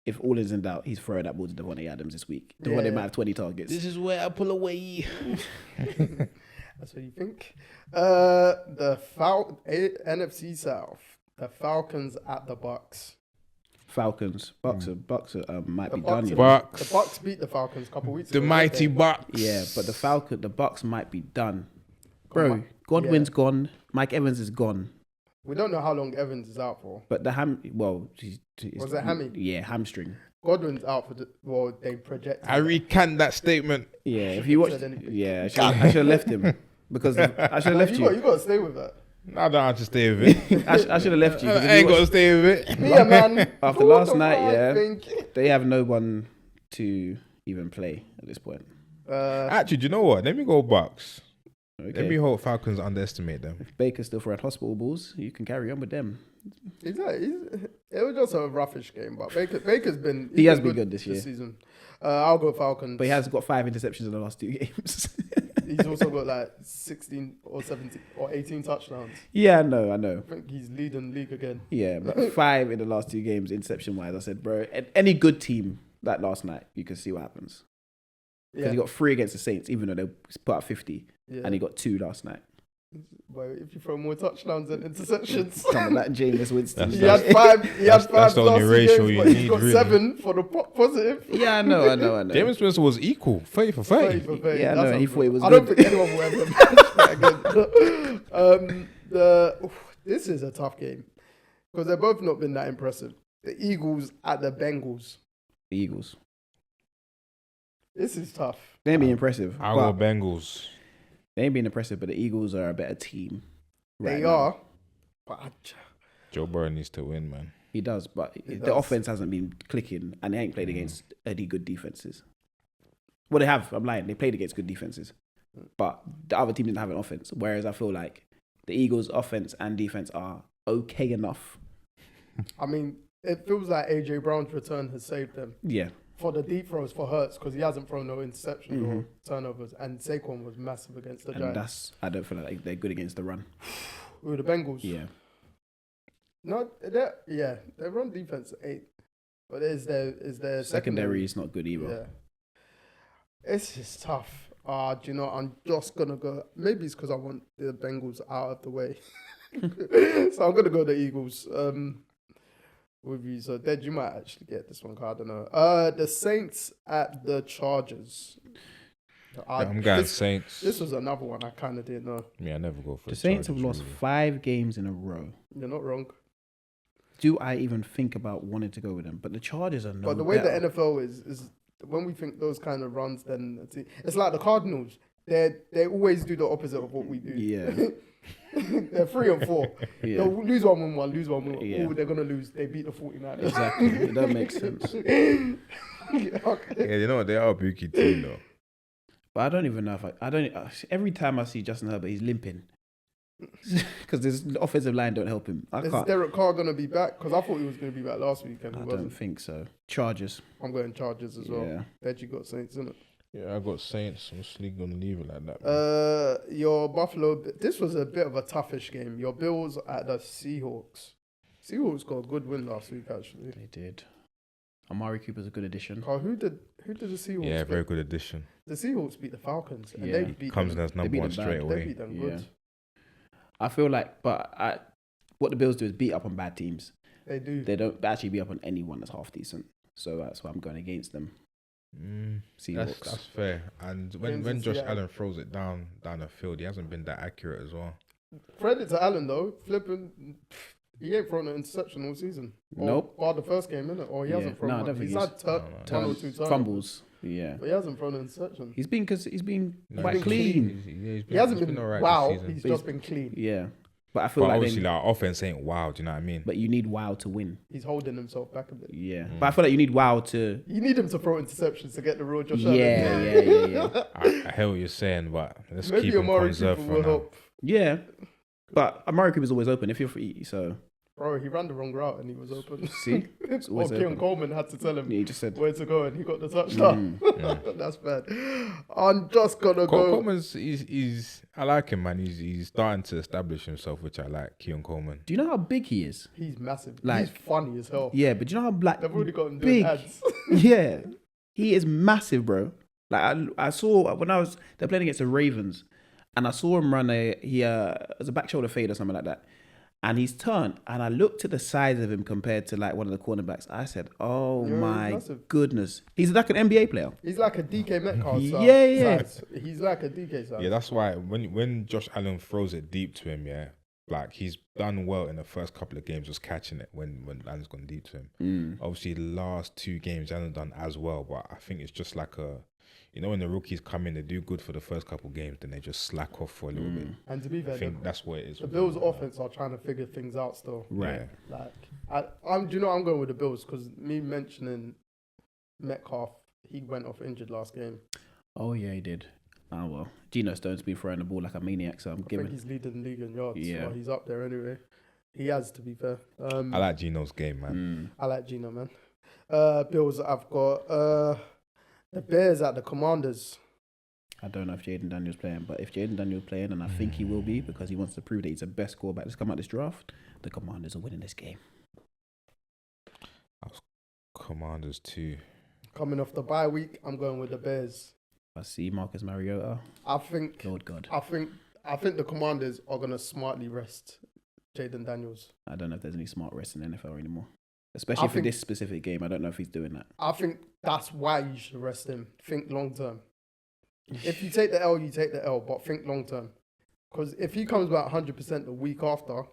if all is in doubt, he's throwing that ball to Devontae Adams this week. Devontae Yeah. might have 20 targets. is where I pull away. That's what you think. NFC South. The Falcons at the Bucks. Falcons, Bucks might The be Bucks, done. You know? Bucks. The Bucks beat the Falcons a couple weeks The ago. mighty didn't Bucks. Yeah, but the Bucks might be done. they? Bro, Godwin's gone. Mike Evans is gone. We don't know how long Evans is out for. But the he's Was it hammy? Yeah, hamstring. Godwin's out for they project. I recant that statement. Yeah, if you watch, said anything. yeah, I should have left him because I should have left You you. got to stay with that. I don't have to stay with it. I should have left you. because if I you ain't got to watch- stay with it. Yeah, man. After Who last the night, fuck yeah. think? They have no one to even play at this point. Actually, do you know what? Let me go Bucks. Let Okay. me hope Falcons underestimate them. If Baker's still throwing hospital balls, you can carry on with them. It was just a roughish game, but Baker's been. He has been good this year. season. I'll go Falcons. But he has got 5 interceptions in the last 2 games. He's also got like 16 or 17 or 18 touchdowns. Yeah, I know. I think he's leading the league again. Yeah, but 5 in the last 2 games, interception wise. I said, bro, any good team like last night, you can see what happens. Because Yeah, he got 3 against the Saints, even though they put up 50, yeah. and he got 2 last night. But if you throw more touchdowns than interceptions, Something like Jameis Winston. he had 5. He had 5 that's the only last 2 ratio games, you but he's need, got really. 7 for the positive. Yeah, I know. James Winston was equal, 30 for 30. 30 for 30. Yeah, I That's know, he unreal. thought it was I don't good. think anyone will ever match that again. This is a tough game because they've both not been that impressive. The Eagles at the Bengals. The Eagles. This is tough. They ain't being impressive. I'll but go Bengals. They ain't being impressive, but the Eagles are a better team. right They now. are. But Joe Burrow needs to win, man. He does, but the does. offense hasn't been clicking, and they ain't played against any good defenses. Well, they have. I'm lying. They played against good defenses, but the other team didn't have an offense. Whereas I feel like the Eagles' offense and defense are okay enough. I mean, it feels like AJ Brown's return has saved them. Yeah, For the deep throws for Hurts, because he hasn't thrown no interceptions or Mhm. turnovers, and Saquon was massive against the and Giants. I don't feel like they're good against the run. With the Bengals. Yeah, No, their run defense 8. But is their secondary is not good either. Yeah. It's just tough. Do you know, I'm just going to go. Maybe it's because I want the Bengals out of the way. So I'm going to go the Eagles with you. So, Ded, you might actually get this one. 'Cause I don't know. The Saints at the Chargers. I'm going Saints. This was another one I kind of didn't know. Yeah, I never go for The Saints have Chargers, lost really. 5 games in a row. You're not wrong. Do I even think about wanting to go with them? But the Chargers are no But the way better. the NFL is when we think those kind of runs, then it's like the Cardinals. They always do the opposite of what we do. Yeah. They're 3 and 4. Yeah. They'll lose one, win one, lose one, win one. Yeah. Oh, they're gonna lose. They beat the 49ers. Exactly. It doesn't make sense. Okay. Yeah, you know what? They are a bookie team, though. But I don't even know if I don't. Every time I see Justin Herbert, he's limping because the offensive line don't help him. I Is can't. Derek Carr gonna be back? Because I thought he was gonna be back last weekend. I He don't wasn't. think so. Chargers. I'm going Chargers as well. Yeah. Deji got Saints, isn't it? Yeah, I got Saints. I'm just gonna leave it like that. Man. Your Buffalo. This was a bit of a toughish game. Your Bills at the Seahawks. Seahawks got a good win last week, actually. They did. Amari Cooper's a good addition. Carl, who did the Seahawks? Yeah, beat? very good addition. The Seahawks beat the Falcons, and Yeah. they beat Comes in them. as number beat one them straight bad. They away. beat them Yeah. good. I feel like, what the Bills do is beat up on bad teams. They do. They don't actually beat up on anyone that's half decent. So that's why I'm going against them. Seahawks. That's fair. And when Kansas Josh City. Allen throws it down the field, he hasn't been that accurate as well. Credit to Allen though, flipping. He ain't thrown an interception all season. Nope. Bar the first game, innit? Or he Yeah. hasn't thrown No, I one. don't think He's had one or two times. fumbles. Yeah. But he hasn't thrown an interception. He's been No, quite been clean. He hasn't he's been alright wow. this season. He's just been clean. Yeah. But I feel But like obviously, our offense ain't wow. Do you know what I mean? but you need WoW to win. He's holding himself back a bit. Yeah. But I feel like you need WoW to. You need him to throw interceptions to get the real Josh Yeah, Allen. yeah. I hear what you're saying, but let's Maybe keep him Amari conserved Cooper for will now. help. Yeah. But Amari Cooper's always open if you're free. So Bro, he ran the wrong route and he was open. See? It's Or always Keon open. Coleman had to tell him Yeah, he just said, where to go and he got the touchdown. That's bad. I'm just gonna go. Coleman's he's I like him, man. He's starting to establish himself, which I like. Keon Coleman. do you know how big he is? He's massive. Like- He's funny as hell. Yeah, but do you know how like They've already got him doing big? ads. Yeah, he is massive, bro. Like I saw when they're playing against the Ravens, and I saw him run it was a back shoulder fade or something like that, and he's turned, and I looked at the size of him compared to like one of the cornerbacks. I said, "Oh Yeah, my he's massive. goodness, he's like an NBA player." He's like a DK Metcalf. Yeah. Size. He's like a DK size. Yeah, that's why when Josh Allen throws it deep to him, yeah, like he's done well in the first couple of games, just catching it when Allen's gone deep to him. Obviously, the last 2 games he hasn't done as well, but I think it's just like when the rookies come in, they do good for the first couple of games, then they just slack off for a little bit. And to be I fair, think that's what it is. the Bills' offense are trying to figure things out still. Right. Yeah. Like, do you know I'm going with the Bills because me mentioning Metcalf, he went off injured last game. Oh yeah, he did. Oh well, Geno Stone's been throwing the ball like a maniac, so I'm I think giving. he's leading the league in yards. Yeah. Well, he's up there anyway. He has, to be fair. I like Gino's game, man. I like Gino, man. Bills, I've got the Bears at the Commanders. I don't know if Jaden Daniels playing, but if Jaden Daniels playing, and I think he will be because he wants to prove that he's the best quarterback that's come out this draft, the Commanders are winning this game. Commanders too. Coming off the bye week, I'm going with the Bears. I see Marcus Mariota. I think Lord God. I think the Commanders are gonna smartly rest Jaden Daniels. I don't know if there's any smart rest in the NFL anymore. Especially for this specific game. I don't know if he's doing that. I think that's why you should rest him. Think long term. If you take the L, you take the L, but think long term. Because if he comes back 100% the week after,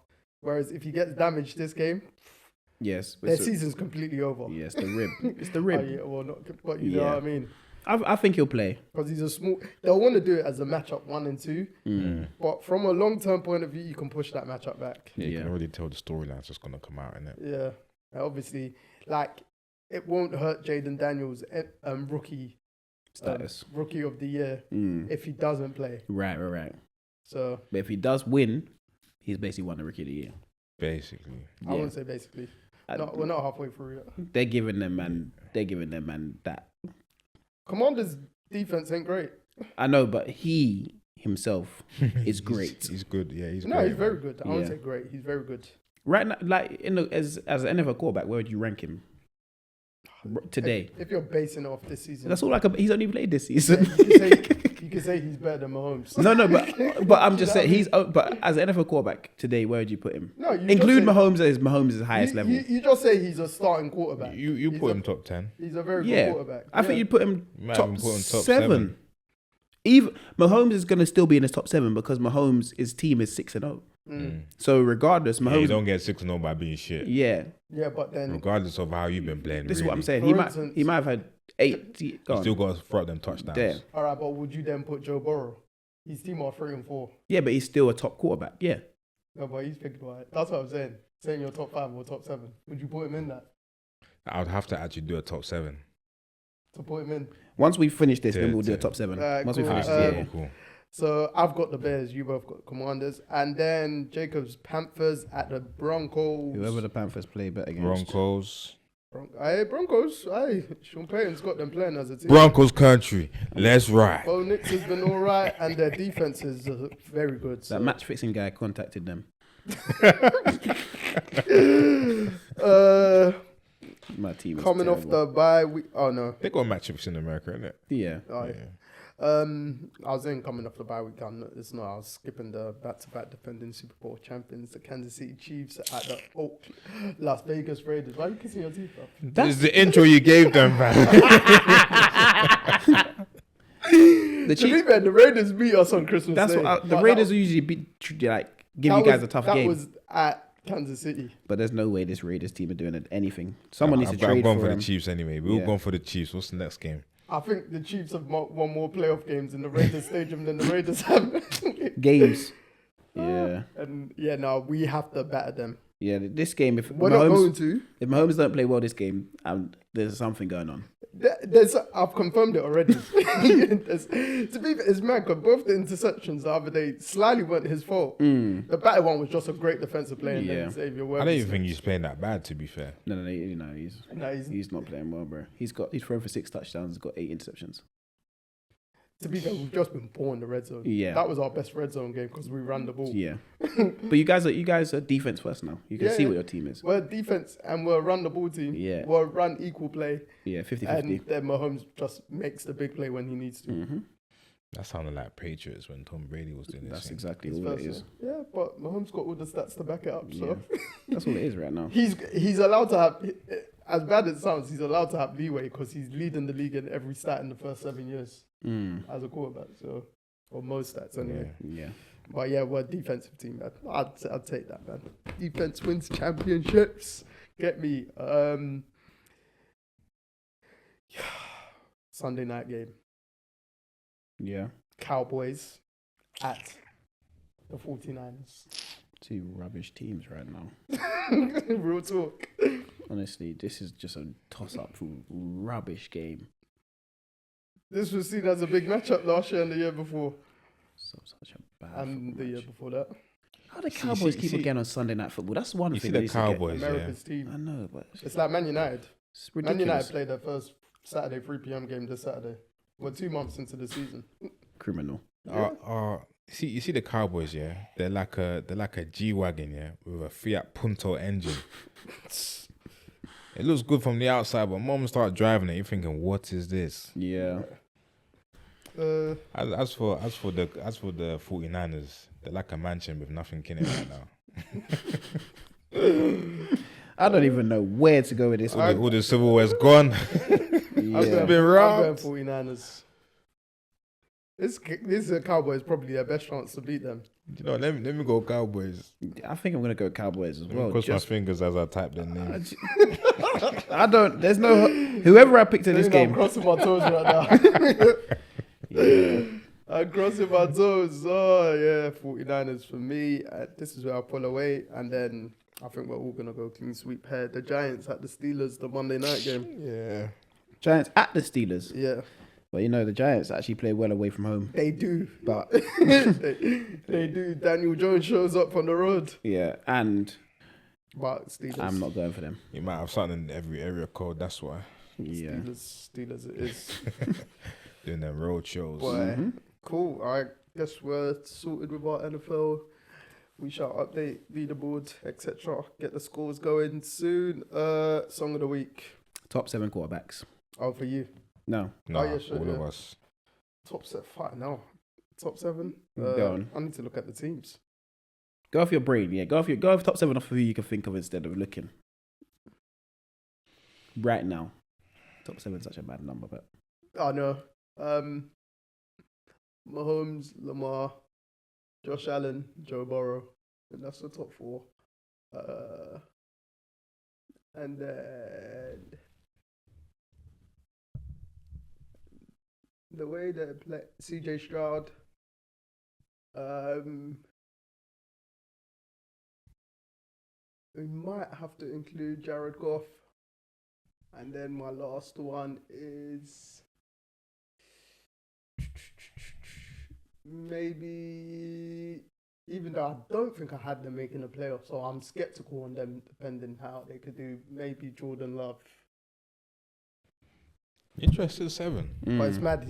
whereas if he gets damaged this game, Yes. their season's completely over. Yes, the rib. It's the Oh, rib. yeah, well, not, but you know what I mean. I think he'll play. Because he's a small. They'll want to do it as a matchup 1 and 2, but from a long term point of view, you can push that matchup back. Yeah, you can already tell the storyline's just gonna come out, innit? Yeah, and obviously, like it won't hurt Jaden Daniels' rookie Status. rookie of the year if he doesn't play. Right. So, But if he does win, he's basically won the rookie of the year. Basically. I wouldn't say basically. No, we're not halfway through yet. They're giving them that. Commanders' defense ain't great. I know, but he himself is great. He's good. Yeah, he's No, great, he's very man. good. I wouldn't say great. He's very good. Right now, like as an NFL quarterback, where would you rank him today? If you're basing it off this season, That's all. He's only played this season. you can say he's better than Mahomes. No, but I'm just saying But as an NFL quarterback today, where would you put him? No, you Include just say- Mahomes as Mahomes' highest level. You just say he's a starting quarterback. You He's put a- him top 10. He's a very Yeah, good quarterback. I think you'd put him might top, even put him top 7. seven. Even Mahomes is going to still be in his top 7 because Mahomes' team is 6-0. So regardless, Yeah, Mahomes. you don't get 6-0 by being shit. Yeah, Yeah, but then Regardless of how you've been playing. this is really. what I'm saying. For instance- He might have had 8. You Go on. still got to throw them touchdowns. Damn. all right, but would you then put Joe Burrow? His team are 3 and 4. Yeah, but he's still a top quarterback. Yeah. No, but he's picked about it. That's what I'm saying. Saying you're top 5 or top 7. Would you put him in that? I would have to actually do a top 7. To put him in. Once we finish this, then Yeah, we'll do a yeah. top 7. Alright, Once cool. we finish Alright, this, yeah. cool. So I've got the Bears. You both got Commanders, and then Jacob's Panthers at the Broncos. Whoever the Panthers play better against. Broncos. Broncos. Aye, Sean Payton's got them playing as a team. Broncos country. Let's ride. Bo Nix has been all right, and their defense is very good. So. That match fixing guy contacted them. My team is Coming off terrible. the bye week. Oh no. They got matchups in America, innit? Yeah. Oh, Yeah. I was in coming off the bye week. It's not. I was skipping the back-to-back defending Super Bowl champions, the Kansas City Chiefs at the Las Vegas Raiders. Why you kissing your teeth, bro? This is the intro you gave them, man. The To be fair, the Raiders beat us on Christmas That's Day. what the But Raiders that- will usually give that you guys was- a tough that game. was at Kansas City. But there's no way this Raiders team are doing anything. Someone needs to I'm trade going for for him. the Chiefs anyway. We're all Yeah. going for the Chiefs. What's the next game? I think the Chiefs have won more playoff games in the Raiders stadium than the Raiders have. Games. Yeah. And yeah, no, we have to batter them. Yeah, this game, if We're not going to. If Mahomes don't play well this game, there's something going on. I've confirmed it already. To be fair, it's mad because both the interceptions the other day slightly weren't his fault. The better one was just a great defensive play and then Xavier Worthy. I don't even think he's playing that bad, to be fair. No, he's not playing well, bro. He's thrown for 6 touchdowns, got 8 interceptions. To be fair, we've just been poor in the red zone. Yeah, that was our best red zone game because we ran the ball. Yeah, but you guys are defense first now. You can see what your team is. We're defense and we're a run the ball team. Yeah, we're run equal play. Yeah, 50-50. And then Mahomes just makes the big play when he needs to. That sounded like Patriots when Tom Brady was doing this. That's exactly all it is. Yeah, but Mahomes got all the stats to back it up. So that's all it is right now. He's allowed to have, as bad as it sounds, he's allowed to have leeway because he's leading the league in every stat in the first 7 years as a quarterback. So, or most stats anyway. Yeah. But yeah, we're a defensive team, man. I'd take that, man. Defense wins championships. Get me. Sunday night game. Yeah. Cowboys at the 49ers. 2 rubbish teams right now. Real talk. Honestly, this is just a toss-up rubbish game. This was seen as a big matchup last year and the year before. Such a bad and the year before that. How the Cowboys keep again on Sunday Night Football? That's one thing. The Cowboys, America's team. I know, but it's like Man United. It's ridiculous. Man United played their first Saturday 3 p.m. game this Saturday. We're 2 months into the season. Criminal. You see the Cowboys, yeah? They're like a G-Wagon, yeah, with a Fiat Punto engine. It looks good from the outside, but mom start driving it, you're thinking, what is this? Yeah. As for the 49ers, they're like a mansion with nothing in it right now. I don't even know where to go with this. All the silverware's gone. It's been robbed. I'm going 49ers. This Cowboys probably their best chance to beat them. You know, let me go Cowboys. I think I'm gonna go Cowboys as well. Cross my fingers as I type their names. I don't. There's no whoever I picked in this game. I'm crossing my toes right now. Yeah. I'm crossing my toes. Oh yeah, 49ers for me. This is where I pull away, and then I think we're all gonna go clean sweep here. The Giants at the Steelers, the Monday night game. Yeah. Giants at the Steelers. Yeah. Well, you know, the Giants actually play well away from home. They do, but they do. Daniel Jones shows up on the road. Yeah, but Steelers. I'm not going for them. You might have something in every area code, that's why. Yeah. Steelers it is. Doing their road shows. Boy, cool. I guess we're sorted with our NFL. We shall update leaderboard, etc. Get the scores going soon. Song of the week. Top 7 quarterbacks. Oh, for you. No. Nah, yeah, sure, all of us. Top 7. Fine, no. Top 7. Go on. I need to look at the teams. Go off your brain, yeah. Go off top 7 off of who you can think of instead of looking. Right now. Top 7 is such a bad number, but I know. Mahomes, Lamar, Josh Allen, Joe Burrow. And that's the top 4. And then the way they play CJ Stroud. We might have to include Jared Goff. And then my last one is maybe, even though I don't think I had them making the playoffs, so I'm skeptical on them depending how they could do, maybe Jordan Love. Interesting 7. But it's mad,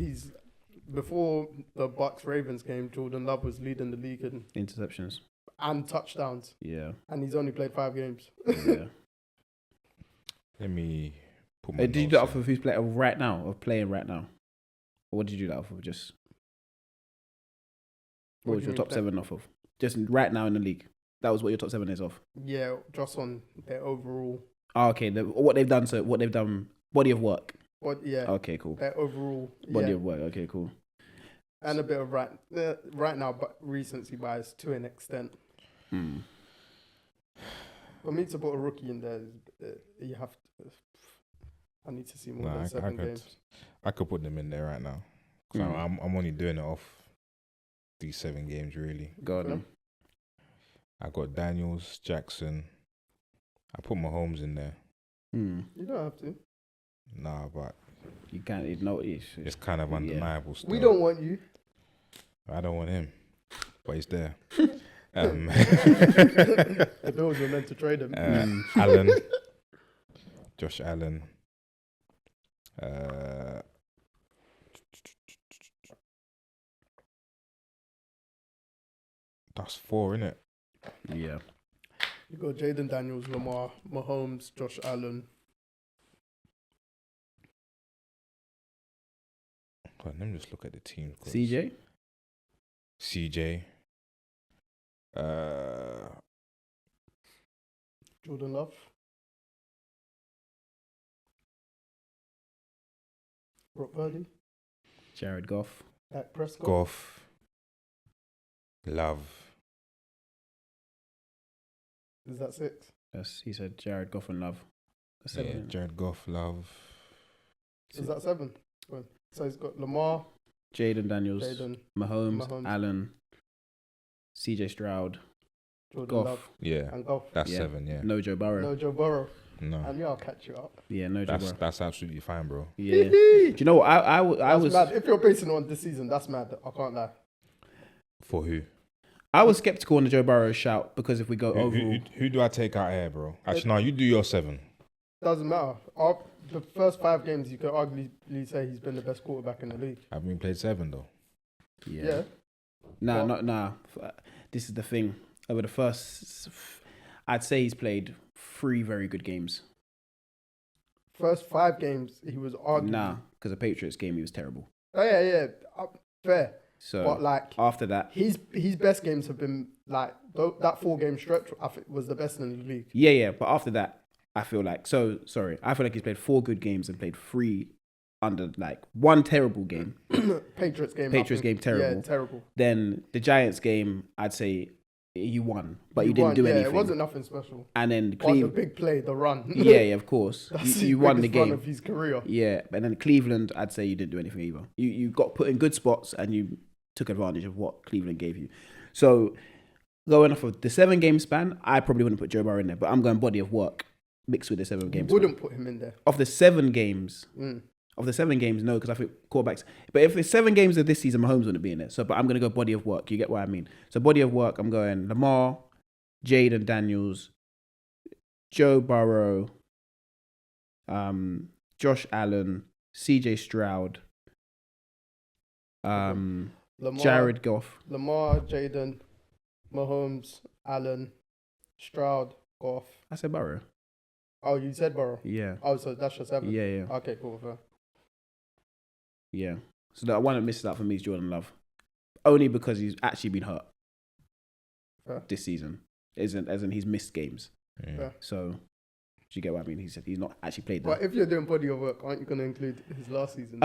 before the Bucks Ravens game, Jordan Love was leading the league in interceptions and touchdowns. Yeah. And he's only played 5 games. Yeah. Let me put my did you do that off of who's playing right now, or playing right now? Or what did you do that off of? Just what was your top 7 off of? Just right now in the league. That was what your top 7 is off. Yeah, just on their overall. Oh, okay. What they've done, body of work. But yeah. Okay, cool. Their overall body of work. Okay, cool. And a bit of right now, but recency bias to an extent. For me to put a rookie in there, you have to. I need to see more than 7 games. I could put them in there right now. So I'm only doing it off these 7 games, really. Got them. I got Daniels, Jackson, I put Mahomes in there. Hmm. You don't have to. Nah, but You can't notice. it's kind of undeniable still. We don't want you. I don't want him, but he's there. The Bills were meant to trade him. Allen, Josh Allen. That's 4, innit? Yeah. You got Jaden Daniels, Lamar, Mahomes, Josh Allen. Let me just look at the team. CJ. Jordan Love. Purdy. Jared Goff. Dak Prescott. Goff. Love. Is that 6? He said Jared Goff and Love. That's Yeah, 7. Jared Goff, Love. Is that 7? So he's got Lamar, Jaden Daniels, Mahomes, Allen, CJ Stroud, Jordan Goff. Love, Yeah, and Goff. that's 7. Yeah, No Joe Burrow. No Joe Burrow. no, And yeah, I'll catch you up. Yeah, no Joe Burrow. that's absolutely fine, bro. Yeah. Do you know what? I That's was mad. If you're basing it on this season, that's mad. I can't lie. For who? I was skeptical on the Joe Burrow shout because if we go overall, Who do I take out here, bro? Actually, no, you do your 7. Doesn't matter. The first 5 games, you could arguably say he's been the best quarterback in the league. I've been played 7 though. Yeah. Nah. This is the thing. Over the first, I'd say he's played 3 very good games. First 5 games, he was arguably. Nah, because the Patriots game he was terrible. Oh, yeah. Fair. So But like after that, his best games have been like that 4-game stretch. I think was the best in the league. yeah. But after that, I feel like I feel like he's played 4 good games and played 3 under like 1 terrible game. Patriots game. Terrible. Yeah, terrible. Then the Giants game, I'd say you won, but you didn't won, do yeah, anything. It wasn't nothing special. And then The Cleveland, big play, the run. yeah, of course, That's you won the biggest run game of his career. Yeah, and then Cleveland, I'd say you didn't do anything either. You got put in good spots and you took advantage of what Cleveland gave you. So going off of the 7-game span, I probably wouldn't put Joe Burrow in there, but I'm going body of work mixed with the 7-game span. Wouldn't put him in there. Of the 7 games, no, because I think quarterbacks. But if it's 7 games of this season, Mahomes wouldn't be in there. So, but I'm going to go body of work. You get what I mean? So body of work, I'm going Lamar, Jaden Daniels, Joe Burrow, Josh Allen, CJ Stroud, Lamar, Jared Goff. Lamar, Jaden, Mahomes, Allen, Stroud, Goff. I said Burrow. Oh, you said Burrow. Yeah. Oh, so that's your 7. Yeah. Okay, cool. Fair. Yeah. So the one that misses out for me is Jordan Love. Only because he's actually been hurt this season. As in he's missed games. Yeah. So, do you get what I mean? He's not actually played But that. if you're doing body of work, aren't you going to include his last season?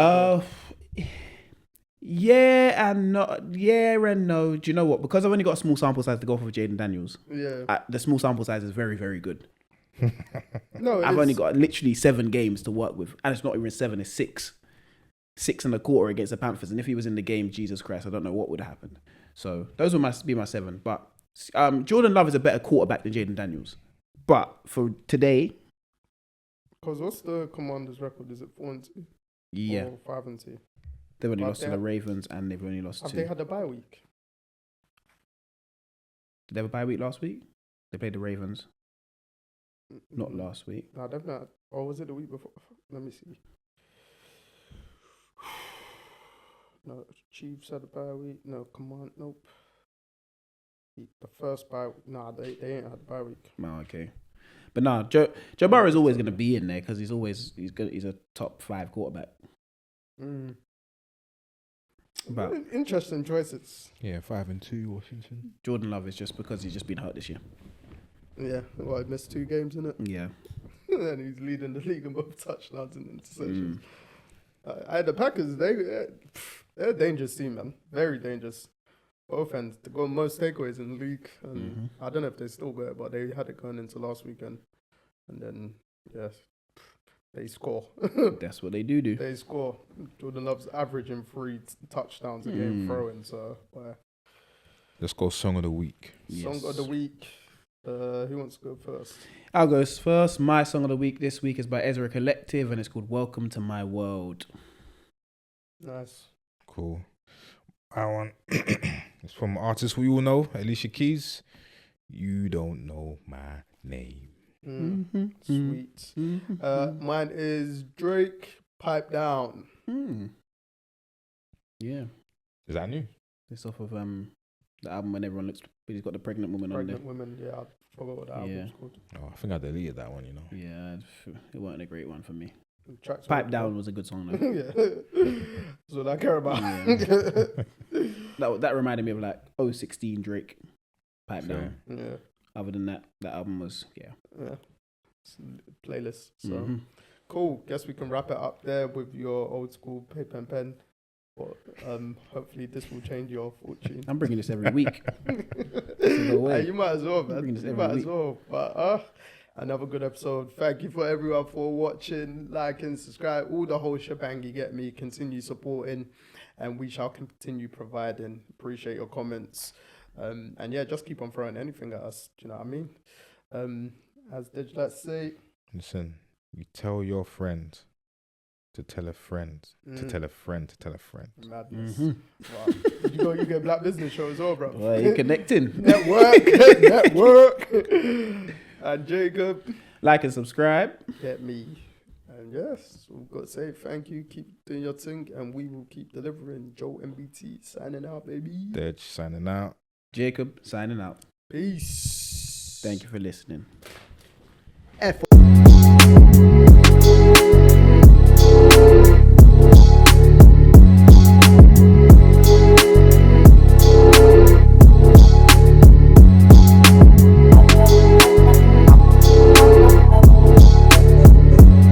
Yeah and no. Do you know what? Because I've only got a small sample size to go off of Jaden Daniels. Yeah. The small sample size is very, very good. No, I've only got literally 7 games to work with. And it's not even 7, it's 6. 6 and a quarter against the Panthers. And if he was in the game, Jesus Christ, I don't know what would have happened. So those would be my 7. But Jordan Love is a better quarterback than Jaden Daniels. But for today... Because what's the Commanders' record? Is it 4-2? Yeah. Or 5-2? They've only lost to the Ravens and they've only lost Have to... they had a bye week? Did they have a bye week last week? They played the Ravens. Not last week. No, they've not. Or was it the week before? Let me see. No, Chiefs had a bye week. No, come on, nope. The first bye. Nah, they ain't had a bye week. Oh, okay. But nah, Joe Burrow is always going to be in there because he's a top 5 quarterback. But Interesting choices. Yeah, 5-2 Washington. Jordan Love is just because he's just been hurt this year. Yeah, well, he missed 2 games, innit? Yeah. And he's leading the league in both touchdowns and interceptions. The Packers, they're a dangerous team, man. Very dangerous. Both ends. They got most takeaways in the league. And I don't know if they still got it, but they had it going into last weekend. And then, yes, they score. That's what they do. They score. Jordan Love's averaging 3 touchdowns a game throwing. So, Let's go song of the week. Song of the week. Who wants to go first? I'll go first. My song of the week this week is by Ezra Collective and it's called Welcome to My World. Nice. Cool. I want it's from an artist we all know, Alicia Keys. You don't know my name. Sweet. Mine is Drake, Pipe Down. Yeah. Is that new? It's off of the album when everyone looks. He's got the pregnant woman on there. Pregnant Women, yeah. I forgot what the album's called. Oh, I think I deleted that one, you know. Yeah, it wasn't a great one for me. Tracks Pipe Down was a good song though. Yeah. That's what I care about. That reminded me of like 016 Drake. Pipe Down. Yeah. Other than that, that album was Yeah. It's a playlist. So cool. Guess we can wrap it up there with your old school paper and pen. But hopefully this will change your fortune. I'm bringing this every week. You might as well, man. You might as well. But another good episode. Thank you for everyone for watching, liking, subscribe, all the whole shebang. You get me. Continue supporting, and we shall continue providing. Appreciate your comments, and yeah, just keep on throwing anything at us. Do you know what I mean? As Deji let's say, listen. You tell your friend to tell a friend to tell a friend to tell a friend. Madness. Wow. You get Black Business Show as well, bro. Well, you're connecting. Network. And Jacob. Like and subscribe. Get me. And yes, we've got to say thank you. Keep doing your thing, and we will keep delivering. Joe MBT signing out, baby. Deji signing out. Jacob signing out. Peace. Thank you for listening.